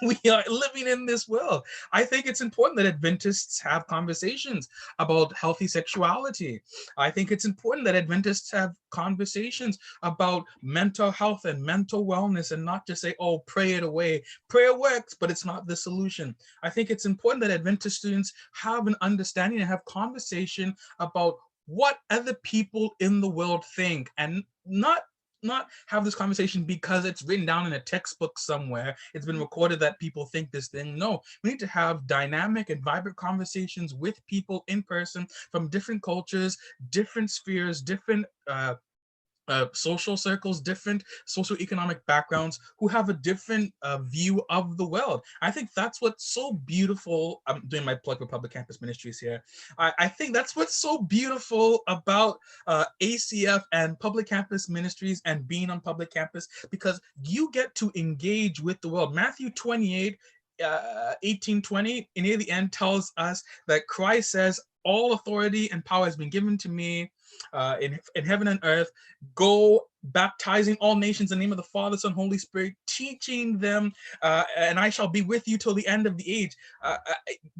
we are living in this world. I think it's important that Adventists have conversations about healthy sexuality. I think it's important that Adventists have conversations about mental health and mental wellness, and not just say, oh, pray it away. Prayer works, but it's not the solution. I think it's important that Adventist students have an understanding and have conversation about what other people in the world think, and not have this conversation because it's written down in a textbook somewhere. It's been recorded that people think this thing. No, we need to have dynamic and vibrant conversations with people in person from different cultures, different spheres, different social circles, different socioeconomic backgrounds, who have a different view of the world. I think that's what's so beautiful. I'm doing my plug for Public Campus Ministries here. I think that's what's so beautiful about ACF and Public Campus Ministries and being on public campus, because you get to engage with the world. Matthew 28, 18-20, near the end, tells us that Christ says, all authority and power has been given to me in heaven and earth. Go baptizing all nations in the name of the Father, Son, Holy Spirit, teaching them, and I shall be with you till the end of the age.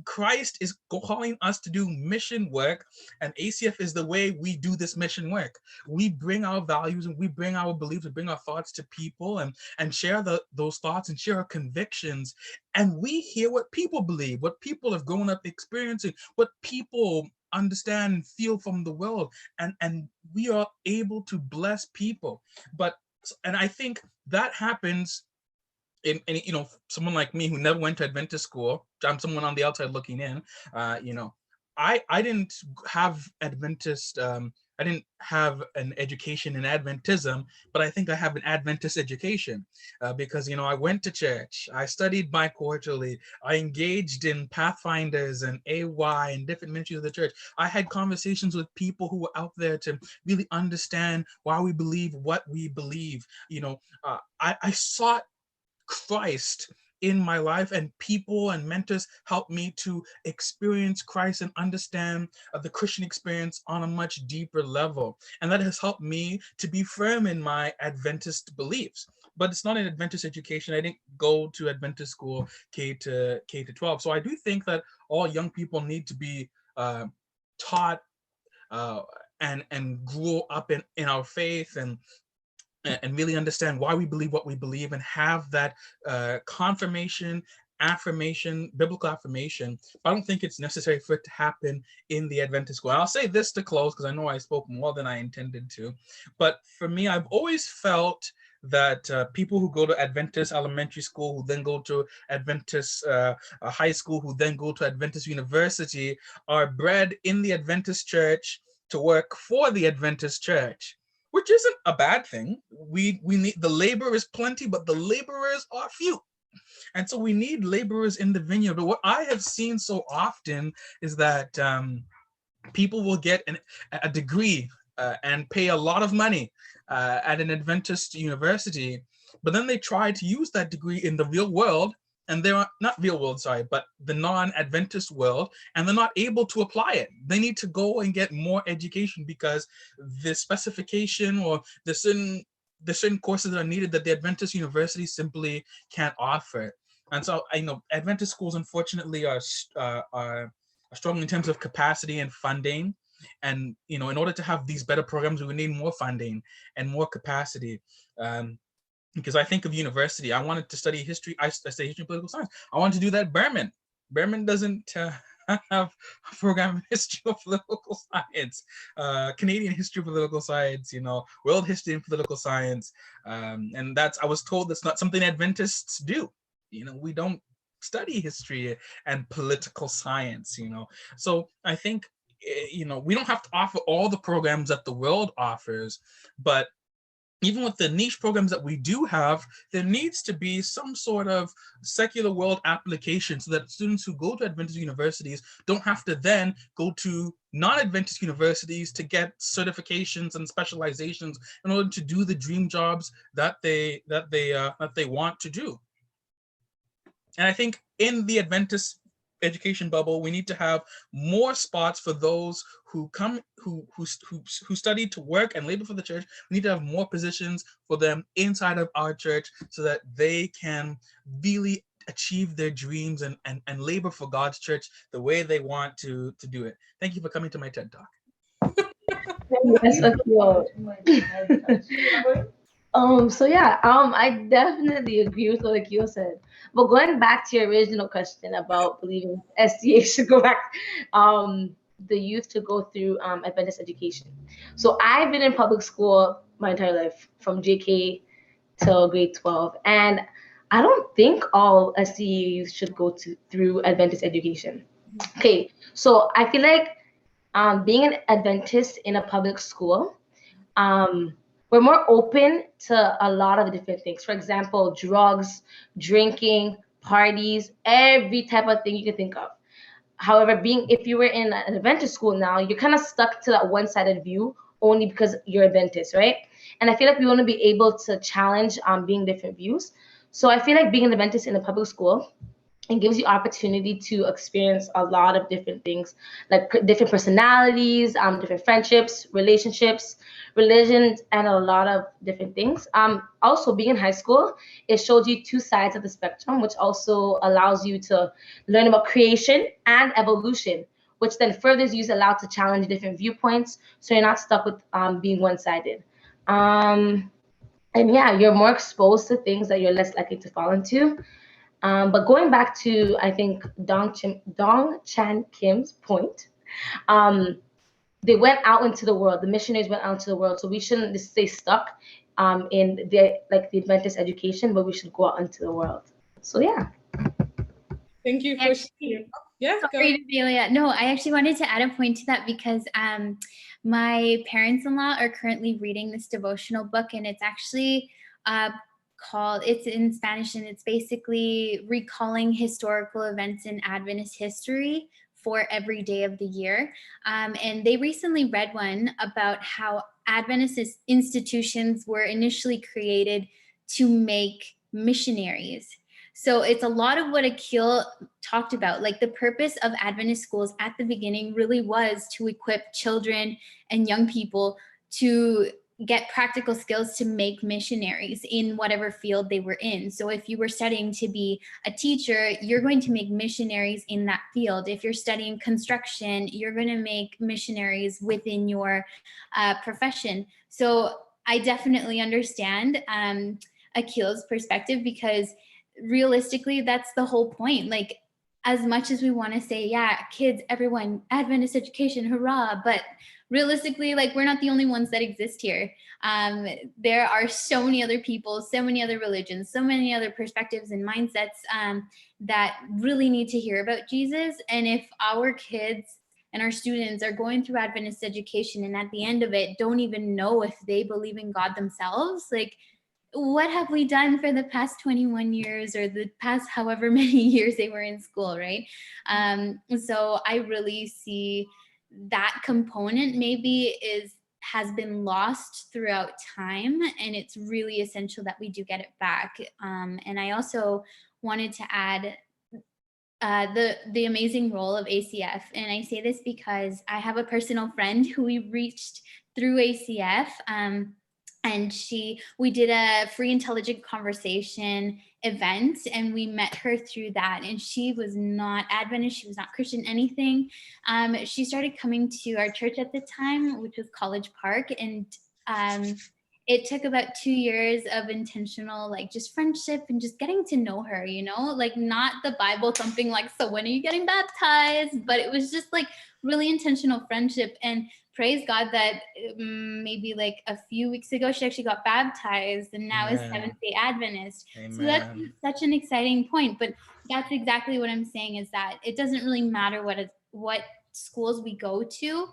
Christ is calling us to do mission work, and ACF is the way we do this mission work. We bring our values and we bring our beliefs, we bring our thoughts to people, and share those thoughts and share our convictions. And we hear what people believe, what people have grown up experiencing, what people understand and feel from the world, and we are able to bless people. And I think that happens in someone like me who never went to Adventist school. I'm someone on the outside looking in. I didn't have Adventist I didn't have an education in Adventism, but I think I have an Adventist education because, I went to church, I studied bi-quarterly, I engaged in Pathfinders and AY and different ministries of the church. I had conversations with people who were out there to really understand why we believe what we believe. I sought Christ in my life, and people and mentors helped me to experience Christ and understand the Christian experience on a much deeper level. And that has helped me to be firm in my Adventist beliefs. But it's not an Adventist education. I didn't go to Adventist school K to 12. So I do think that all young people need to be taught and grow up in our faith, and really understand why we believe what we believe, and have that confirmation, affirmation, biblical affirmation. But I don't think it's necessary for it to happen in the Adventist school. And I'll say this to close, because I know I spoke more than I intended to. But for me, I've always felt that people who go to Adventist elementary school, who then go to Adventist high school, who then go to Adventist university, are bred in the Adventist church to work for the Adventist church, which isn't a bad thing. We need, the labor is plenty, but the laborers are few. And so we need laborers in the vineyard. But what I have seen so often is that people will get a degree and pay a lot of money at an Adventist university, but then they try to use that degree in the real world, and they're not real world, sorry, but the non-Adventist world, and they're not able to apply it. They need to go and get more education because the specification or the certain courses that are needed that the Adventist university simply can't offer. And so I know Adventist schools, unfortunately, are struggling in terms of capacity and funding. And in order to have these better programs, we need more funding and more capacity. Because I think of university, I wanted to study history. I study history and political science. I wanted to do that at Behrman. Behrman doesn't have a program in history of political science, Canadian history of political science, world history and political science. And I was told that's not something Adventists do. We don't study history and political science, So I think, we don't have to offer all the programs that the world offers, but even with the niche programs that we do have, there needs to be some sort of secular world application so that students who go to Adventist universities don't have to then go to non-Adventist universities to get certifications and specializations in order to do the dream jobs that they want to do. And I think in the Adventist education bubble, we need to have more spots for those who come, who study to work and labor for the church. We need to have more positions for them inside of our church so that they can really achieve their dreams and labor for God's church the way they want to do it. Thank you for coming to my TED Talk. Yes, Akil. I definitely agree with what Akil said. But going back to your original question about believing SDA should go back, the youth to go through Adventist education. So I've been in public school my entire life, from JK till grade 12, and I don't think all SDA youth should go through Adventist education. Okay, so I feel like being an Adventist in a public school, we're more open to a lot of different things. For example, drugs, drinking, parties, every type of thing you can think of. However, if you were in an Adventist school now, you're kind of stuck to that one-sided view only because you're Adventist, right? And I feel like we want to be able to challenge being different views. So I feel like being an Adventist in a public school, it gives you opportunity to experience a lot of different things, like different personalities, different friendships, relationships, religions, and a lot of different things. Also, being in high school, it shows you two sides of the spectrum, which also allows you to learn about creation and evolution, which then furthers you allowed to challenge different viewpoints, so you're not stuck with being one-sided. And yeah, you're more exposed to things that you're less likely to fall into. But going back to, I think, Dong Chan Kim's point, they went out into the world. The missionaries went out into the world. So we shouldn't just stay stuck in the Adventist education, but we should go out into the world. So yeah. Thank you for sharing. Yeah, sorry, Delia. No, I actually wanted to add a point to that because my parents-in-law are currently reading this devotional book, and it's actually it's in Spanish, and it's basically recalling historical events in Adventist history for every day of the year. And they recently read one about how Adventist institutions were initially created to make missionaries. So it's a lot of what Akil talked about. Like, the purpose of Adventist schools at the beginning really was to equip children and young people to get practical skills to make missionaries in whatever field they were in. So if you were studying to be a teacher, you're going to make missionaries in that field. If you're studying construction, you're going to make missionaries within your profession. So I definitely understand Akil's perspective, because realistically, that's the whole point. Like, as much as we want to say, yeah, kids, everyone, Adventist education, hurrah, but realistically, like, we're not the only ones that exist here. There are so many other people, so many other religions, so many other perspectives and mindsets that really need to hear about Jesus. And if our kids and our students are going through Adventist education, and at the end of it don't even know if they believe in God themselves. Like, what have we done for the past 21 years or the past however many years they were in school, right? So I really see that component maybe has been lost throughout time, and it's really essential that we do get it back. And I also wanted to add the amazing role of ACF. And I say this because I have a personal friend who we reached through ACF. And we did a free intelligent conversation event, and we met her through that. And she was not Adventist, she was not Christian, anything. She started coming to our church at the time, which was College Park. And it took about 2 years of intentional, like, just friendship and just getting to know her, you know, like, not the Bible thumping, like, so when are you getting baptized? But it was just like really intentional friendship. And praise God that maybe like a few weeks ago, she actually got baptized and now is Seventh-day Adventist. Amen. So that's such an exciting point. But that's exactly what I'm saying, is that it doesn't really matter what schools we go to,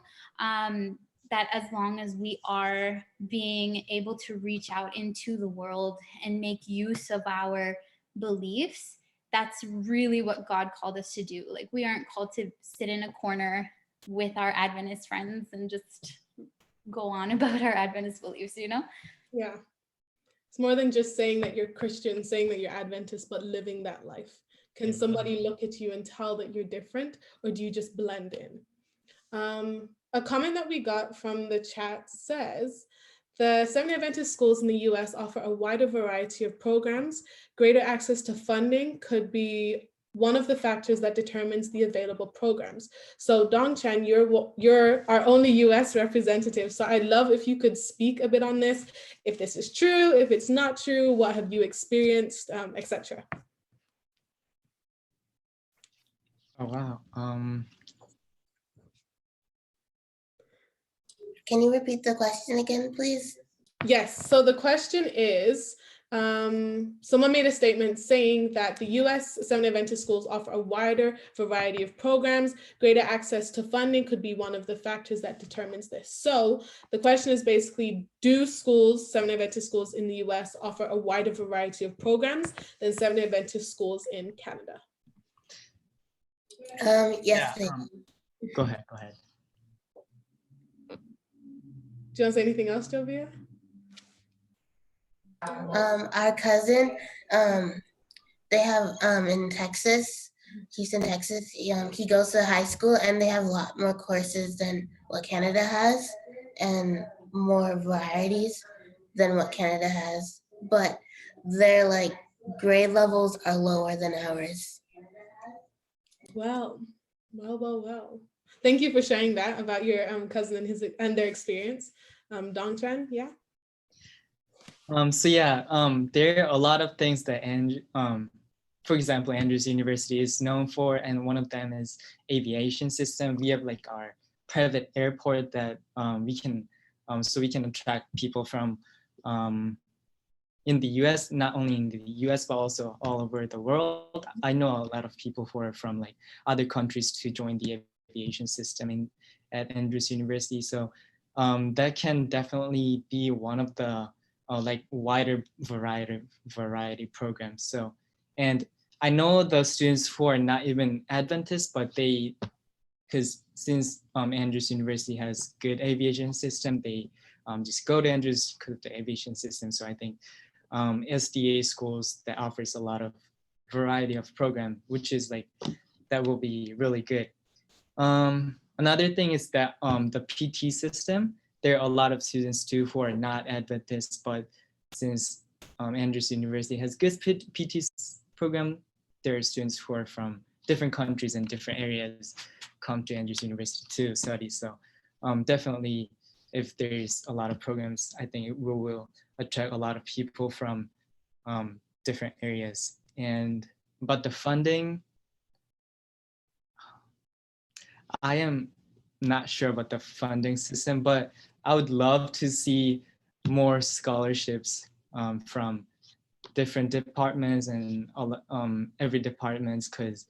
that as long as we are being able to reach out into the world and make use of our beliefs, that's really what God called us to do. Like, we aren't called to sit in a corner with our Adventist friends and just go on about our Adventist beliefs, you know? Yeah. It's more than just saying that you're Christian, saying that you're Adventist, but living that life. Can somebody look at you and tell that you're different, or do you just blend in? A comment that we got from the chat says, the Seventh-day Adventist schools in the US offer a wider variety of programs. Greater access to funding could be one of the factors that determines the available programs. So Dongchan, you're our only US representative. So I'd love if you could speak a bit on this, if this is true, if it's not true, what have you experienced, etc. Oh, wow. Can you repeat the question again, please? Yes, so the question is, someone made a statement saying that the US Seventh-day Adventist schools offer a wider variety of programs. Greater access to funding could be one of the factors that determines this. So the question is basically, do schools, Seventh-day Adventist schools in the US, offer a wider variety of programs than Seventh-day Adventist schools in Canada? Yes. Go ahead. Do you want to say anything else, Jovia? Our cousin, they have in Texas, Houston, Texas, he goes to high school, and they have a lot more courses than what Canada has, and more varieties than what Canada has. But their like grade levels are lower than ours. Well. Thank you for sharing that about your cousin and their experience. Dongchan, yeah. So yeah, there are a lot of things that for example, Andrews University is known for, and one of them is aviation system. We have like our private airport that we can attract people from in the US, not only in the US, but also all over the world. I know a lot of people who are from like other countries to join the aviation system at Andrews University. So that can definitely be one of the like wider variety programs. So, and I know the students who are not even Adventist, but because since Andrews University has good aviation system, they just go to Andrews because of the aviation system. So I think SDA schools that offers a lot of variety of program, which is like, that will be really good. Another thing is that the PT system, there are a lot of students too who are not Adventist, but since Andrews University has good PT program, there are students who are from different countries and different areas come to Andrews University to study. So definitely, if there's a lot of programs, I think it will attract a lot of people from different areas. But the funding, I am not sure about the funding system, but I would love to see more scholarships from different departments and every departments, because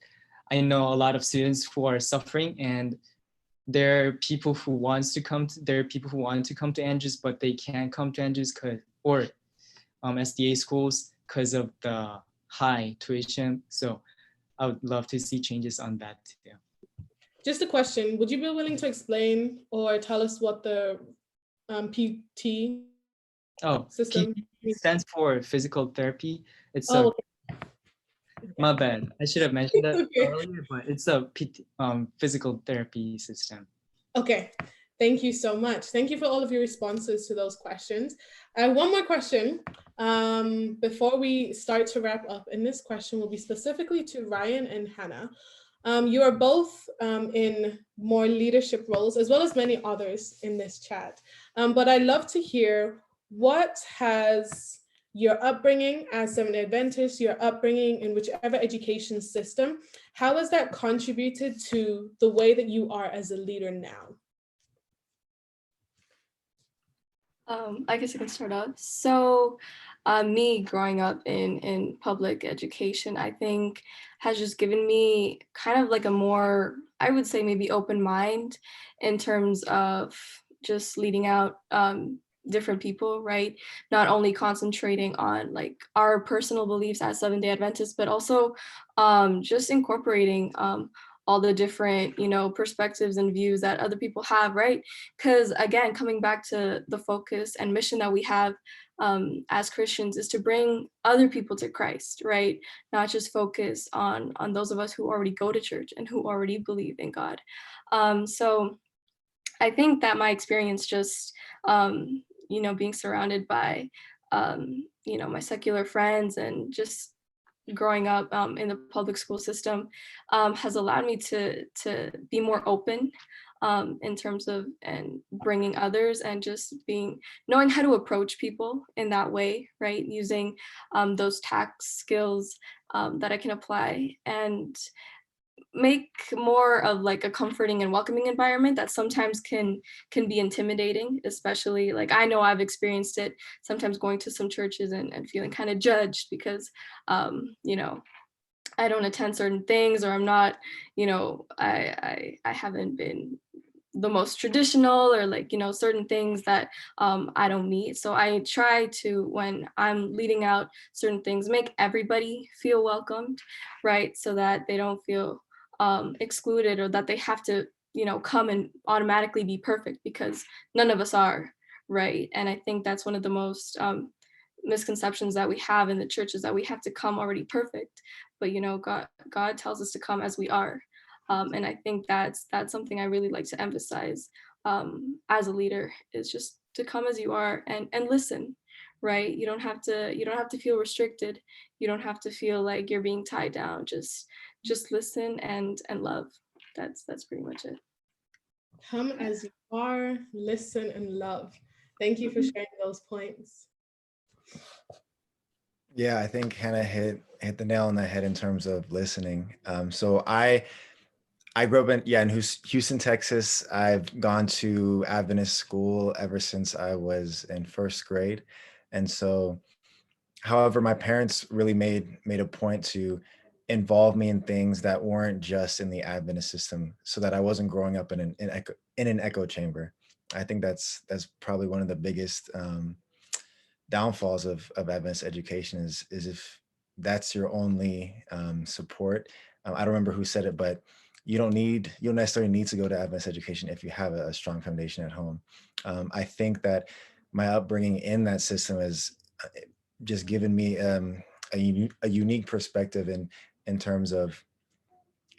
I know a lot of students who are suffering, and there are people who there are people who want to come to Andrews, but they can't come to Andrews or SDA schools because of the high tuition. So I would love to see changes on that too. Just a question, would you be willing to explain or tell us what the PT system PT stands for physical therapy. It's Oh, my bad. I should have mentioned that Okay. earlier, but it's a physical therapy system. Okay, thank you so much. Thank you for all of your responses to those questions. I have one more question before we start to wrap up, and this question will be specifically to Ryan and Hannah. You are both in more leadership roles, as well as many others in this chat. But I'd love to hear, what has your upbringing as Seventh-day Adventist, your upbringing in whichever education system, how has that contributed to the way that you are as a leader now? I guess I can start off. So me growing up in public education, I think has just given me kind of like a more, I would say maybe open mind in terms of just leading out different people, right? Not only concentrating on like our personal beliefs as Seventh-day Adventists, but also just incorporating all the different, perspectives and views that other people have, right? Because again, coming back to the focus and mission that we have as Christians is to bring other people to Christ, right? Not just focus on those of us who already go to church and who already believe in God. So I think that my experience just, being surrounded by, my secular friends and just growing up in the public school system has allowed me to be more open in terms of and bringing others and just knowing how to approach people in that way, right? Using those tact skills that I can apply and make more of like a comforting and welcoming environment that sometimes can be intimidating, especially like I know I've experienced it sometimes going to some churches and feeling kind of judged because I don't attend certain things, or I'm not, I haven't been the most traditional, or like, certain things that I don't meet. So I try to, when I'm leading out certain things, make everybody feel welcomed, right? So that they don't feel excluded, or that they have to, come and automatically be perfect, because none of us are, right? And I think that's one of the most misconceptions that we have in the church, is that we have to come already perfect. But God tells us to come as we are. And I think that's something I really like to emphasize as a leader, is just to come as you are and listen, right? You don't have to feel restricted. You don't have to feel like you're being tied down. Just listen and love. That's pretty much it. Come as you are, listen and love. Thank you for sharing those points. Yeah, I think Hannah hit the nail on the head in terms of listening. So I grew up in Houston, Texas. I've gone to Adventist school ever since I was in first grade. And so, however, my parents really made a point to involve me in things that weren't just in the Adventist system, so that I wasn't growing up in an echo chamber. I think that's probably one of the biggest downfalls of Adventist education is if that's your only support. I don't remember who said it, but you don't necessarily need to go to Adventist education if you have a strong foundation at home. I think that my upbringing in that system has just given me a unique perspective in terms of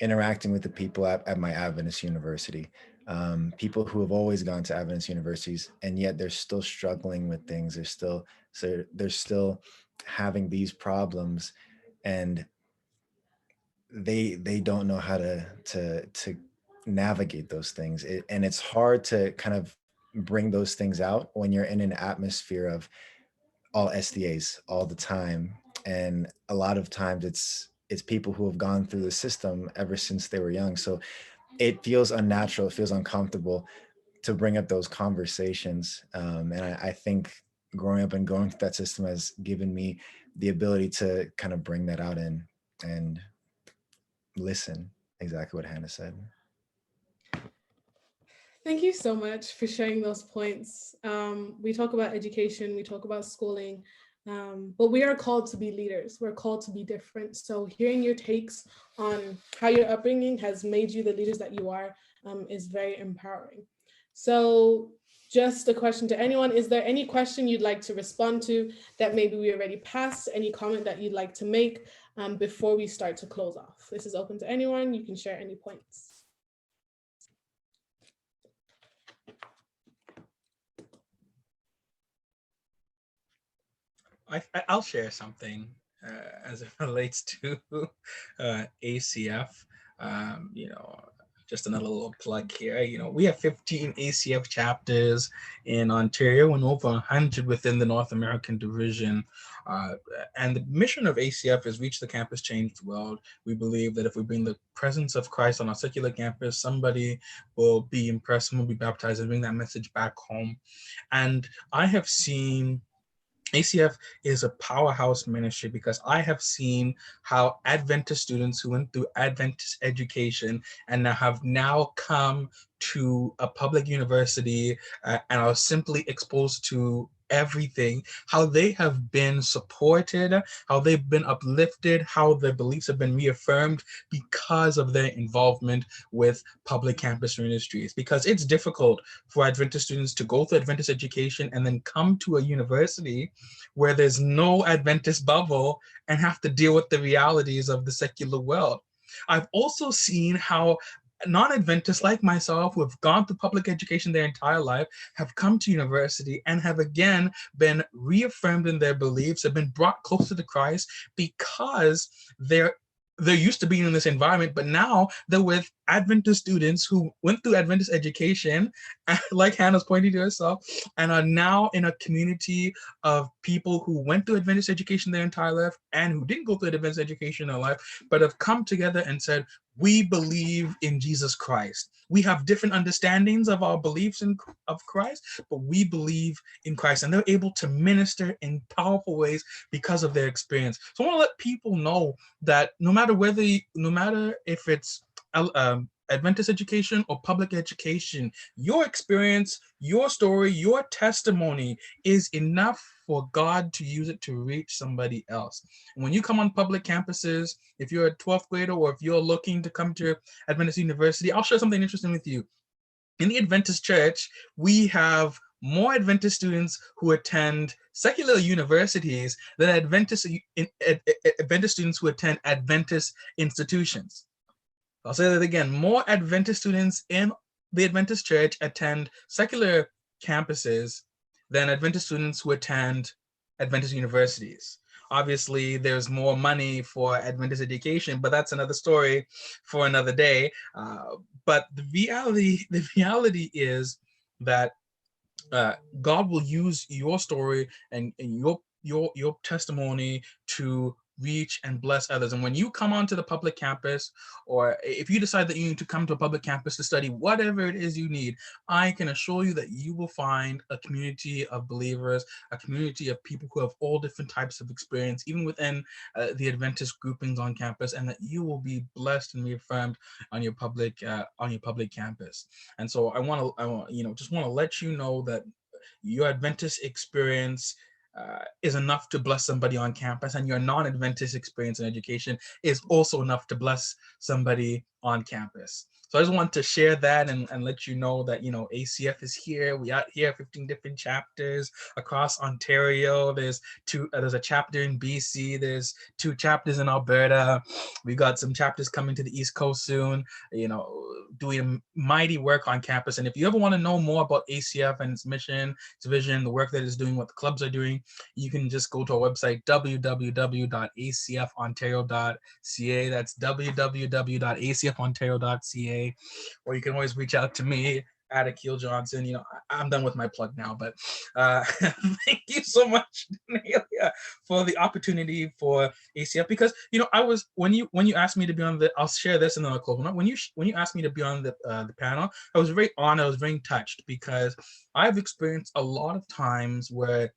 interacting with the people at my Adventist university. People who have always gone to Adventist universities, and yet they're still struggling with things. They're still having these problems, and they don't know how to navigate those things. And it's hard to kind of bring those things out when you're in an atmosphere of all SDAs all the time. And a lot of times it's people who have gone through the system ever since they were young. So it feels unnatural, it feels uncomfortable to bring up those conversations. And I think growing up and going through that system has given me the ability to kind of bring that out and listen, exactly what Hannah said. Thank you so much for sharing those points. We talk about education, we talk about schooling, but we are called to be leaders. We're called to be different. So hearing your takes on how your upbringing has made you the leaders that you are is very empowering. So just a question to anyone, is there any question you'd like to respond to that maybe we already passed? Any comment that you'd like to make before we start to close off? This is open to anyone. You can share any points. I'll share something as it relates to ACF. You know, just another little plug here. You know, we have 15 ACF chapters in Ontario and over 100 within the North American division. And the mission of ACF is reach the campus, change the world. We believe that if we bring the presence of Christ on our secular campus, somebody will be impressed and will be baptized and bring that message back home. And I have seen ACF is a powerhouse ministry because I have seen how Adventist students who went through Adventist education and have now come to a public university and are simply exposed to everything, how they have been supported, how they've been uplifted, how their beliefs have been reaffirmed because of their involvement with public campus ministries. Because it's difficult for Adventist students to go through Adventist education and then come to a university where there's no Adventist bubble and have to deal with the realities of the secular world. I've also seen how non-Adventists like myself who have gone through public education their entire life have come to university and have again been reaffirmed in their beliefs, have been brought closer to Christ because they're used to being in this environment, but now they're with Adventist students who went through Adventist education, like Hannah's pointing to herself, and are now in a community of people who went through Adventist education their entire life and who didn't go through Adventist education in their life, but have come together and said, we believe in Jesus Christ. We have different understandings of our beliefs of Christ, but we believe in Christ. And they're able to minister in powerful ways because of their experience. So I want to let people know that no matter if it's Adventist education or public education, your experience, your story, your testimony is enough for God to use it to reach somebody else. And when you come on public campuses, if you're a 12th grader or if you're looking to come to Adventist University, I'll share something interesting with you. In the Adventist Church, we have more Adventist students who attend secular universities than Adventist students who attend Adventist institutions. I'll say that again, more Adventist students in the Adventist Church attend secular campuses than Adventist students who attend Adventist universities. Obviously, there's more money for Adventist education, but that's another story for another day. But the reality is that God will use your story and your testimony to reach and bless others. And when you come onto the public campus, or if you decide that you need to come to a public campus to study whatever it is you need, I can assure you that you will find a community of believers, a community of people who have all different types of experience, even within the Adventist groupings on campus, and that you will be blessed and reaffirmed on your public campus. And so I want to just want to let you know that your Adventist experience is enough to bless somebody on campus, and your non-Adventist experience in education is also enough to bless somebody on campus. So I just want to share that and let you know that, ACF is here. We out here, 15 different chapters across Ontario. There's a chapter in BC. There's 2 chapters in Alberta. We got some chapters coming to the East Coast soon, doing mighty work on campus. And if you ever want to know more about ACF and its mission, its vision, the work that it's doing, what the clubs are doing, you can just go to our website, www.acfontario.ca. That's www.acfontario.ca. Or you can always reach out to me at Akil Johnson. I'm done with my plug now, but thank you so much, Nelia, for the opportunity for ACF. Because I was when you asked me to be on I'll share this and then I'll close. When you asked me to be on the panel, I was very honored. I was very touched because I've experienced a lot of times where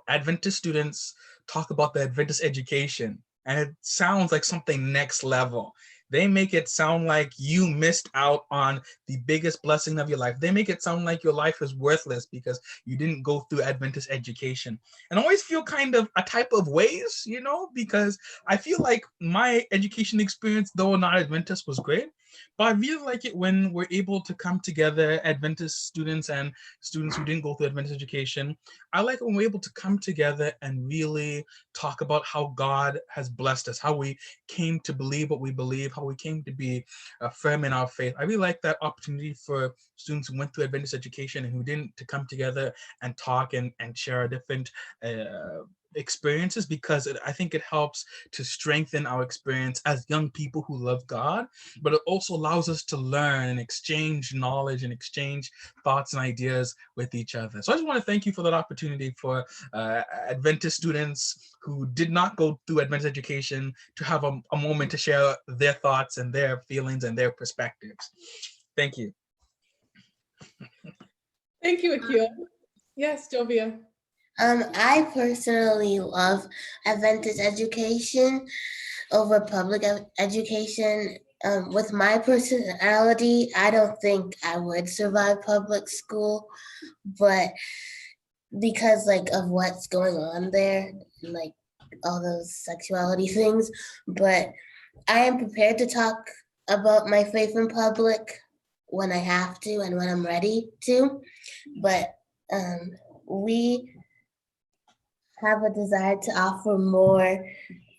Adventist students talk about the Adventist education, and it sounds like something next level. They make it sound like you missed out on the biggest blessing of your life. They make it sound like your life is worthless because you didn't go through Adventist education. And I always feel kind of a type of ways, you know, because I feel like my education experience, though not Adventist, was great. But I really like it when we're able to come together, Adventist students and students who didn't go through Adventist education. I like it when we're able to come together and really talk about how God has blessed us, how we came to believe what we believe, how we came to be firm in our faith. I really like that opportunity for students who went through Adventist education and who didn't, to come together and talk and share different experiences, because I think it helps to strengthen our experience as young people who love God, but it also allows us to learn and exchange knowledge and exchange thoughts and ideas with each other. So I just want to thank you for that opportunity for Adventist students who did not go through Adventist education to have a moment to share their thoughts and their feelings and their perspectives. Thank you. Thank you, Akil. Yes, Jovia. I personally love Adventist education over public education. With my personality, I don't think I would survive public school, but because like of what's going on there, like all those sexuality things, but I am prepared to talk about my faith in public when I have to and when I'm ready to, but we have a desire to offer more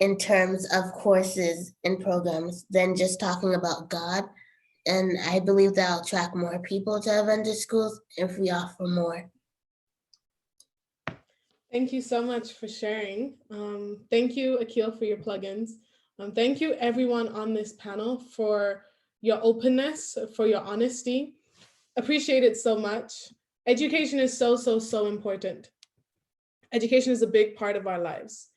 in terms of courses and programs than just talking about God. And I believe that will attract more people to Adventist schools if we offer more. Thank you so much for sharing. Thank you, Akil, for your plugins. Thank you, everyone on this panel, for your openness, for your honesty. Appreciate it so much. Education is so, so, so important. Education is a big part of our lives.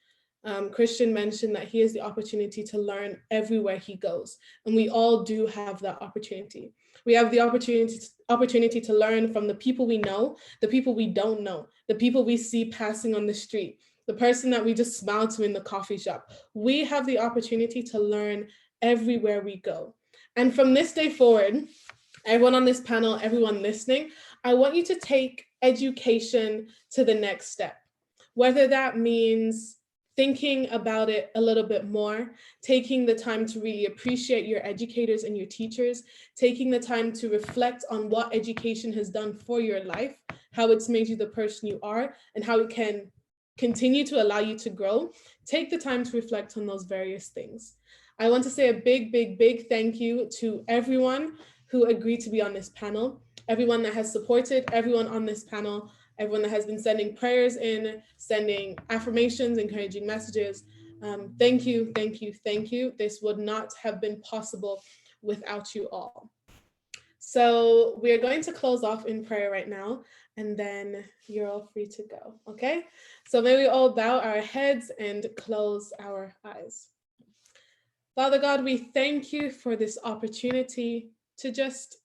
Christian mentioned that he has the opportunity to learn everywhere he goes, and we all do have that opportunity. We have the opportunity to learn from the people we know, the people we don't know, the people we see passing on the street, the person that we just smile to in the coffee shop. We have the opportunity to learn everywhere we go. And from this day forward, everyone on this panel, everyone listening, I want you to take education to the next step. Whether that means thinking about it a little bit more, taking the time to really appreciate your educators and your teachers, taking the time to reflect on what education has done for your life, how it's made you the person you are, and how it can continue to allow you to grow. Take the time to reflect on those various things. I want to say a big, big, big thank you to everyone who agreed to be on this panel, everyone that has supported everyone on this panel, everyone that has been sending prayers in, sending affirmations, encouraging messages. Thank you, thank you, thank you. This would not have been possible without you all. So we're going to close off in prayer right now, and then you're all free to go, okay? So may we all bow our heads and close our eyes. Father God, we thank you for this opportunity to just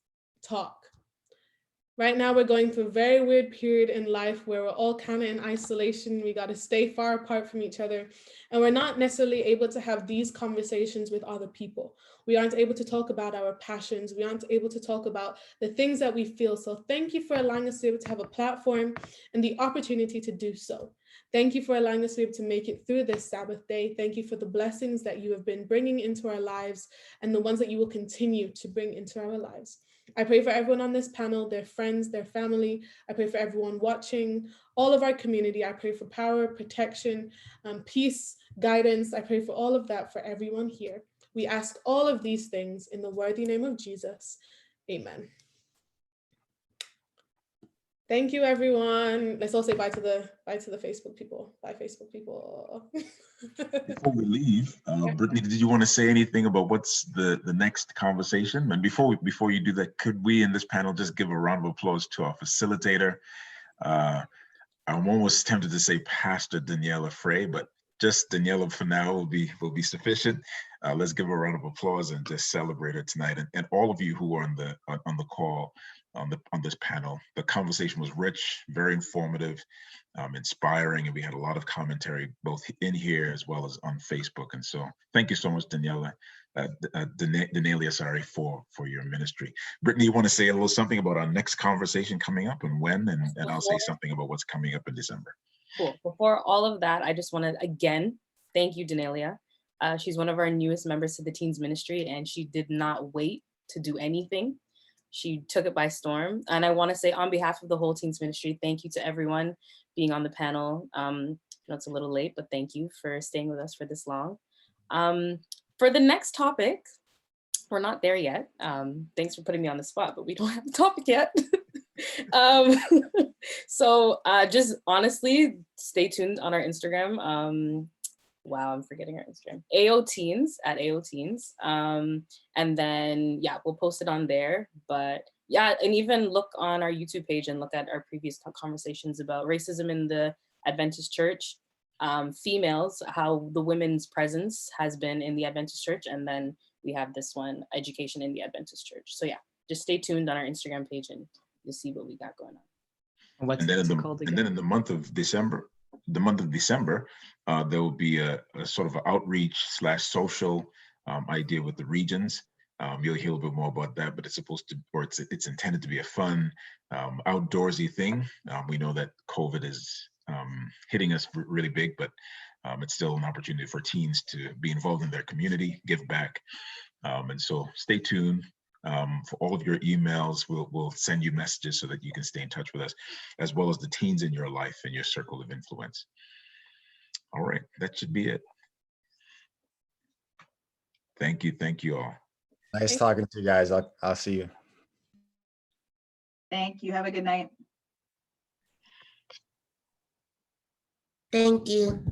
talk. Right now, we're going through a very weird period in life where we're all kind of in isolation. We got to stay far apart from each other. And we're not necessarily able to have these conversations with other people. We aren't able to talk about our passions. We aren't able to talk about the things that we feel. So thank you for allowing us to be able to have a platform and the opportunity to do so. Thank you for allowing us to be able to make it through this Sabbath day. Thank you for the blessings that you have been bringing into our lives and the ones that you will continue to bring into our lives. I pray for everyone on this panel, their friends, their family. I pray for everyone watching, all of our community. I pray for power, protection, peace, guidance. I pray for all of that for everyone here. We ask all of these things in the worthy name of Jesus. Amen. Thank you, everyone. Let's all say bye to the Facebook people. Bye, Facebook people. Before we leave, Brittany, did you want to say anything about what's the next conversation? And before you do that, could we in this panel just give a round of applause to our facilitator? I'm almost tempted to say Pastor Daniela Frey, but just Daniela for now will be sufficient. Let's give a round of applause and just celebrate her tonight, and all of you who are on the call on this panel. The conversation was rich, very informative, inspiring, and we had a lot of commentary both in here as well as on Facebook. And so thank you so much, Daniela. Denalia, sorry, for your ministry. Brittany, you want to say a little something about our next conversation coming up and when, and I'll say something about what's coming up in December. Cool. Before all of that, I just want to again thank you, Denalia. She's one of our newest members to the Teens Ministry, and she did not wait to do anything. She took it by storm. And I want to say on behalf of the whole Teens Ministry, thank you to everyone being on the panel. I know it's a little late, but thank you for staying with us for this long. For the next topic, we're not there yet. Thanks for putting me on the spot, but we don't have a topic yet. So just honestly, stay tuned on our Instagram. Wow, I'm forgetting our Instagram. AOTeens at AOTeens. And then, yeah, we'll post it on there. But yeah, and even look on our YouTube page and look at our previous conversations about racism in the Adventist church, females, how the women's presence has been in the Adventist church. And then we have this one, education in the Adventist church. So yeah, just stay tuned on our Instagram page and you'll see what we got going on. And then in the month of December, there will be a sort of an outreach / social idea with the regions. You'll hear a little bit more about that, but it's supposed to, or it's intended to be a fun, outdoorsy thing. We know that COVID is hitting us really big, but it's still an opportunity for teens to be involved in their community, give back. And so stay tuned. For all of your emails, we'll send you messages so that you can stay in touch with us, as well as the teens in your life and your circle of influence. All right, that should be it. Thank you all. Nice talking to you guys. I'll see you. Thank you. Have a good night. Thank you.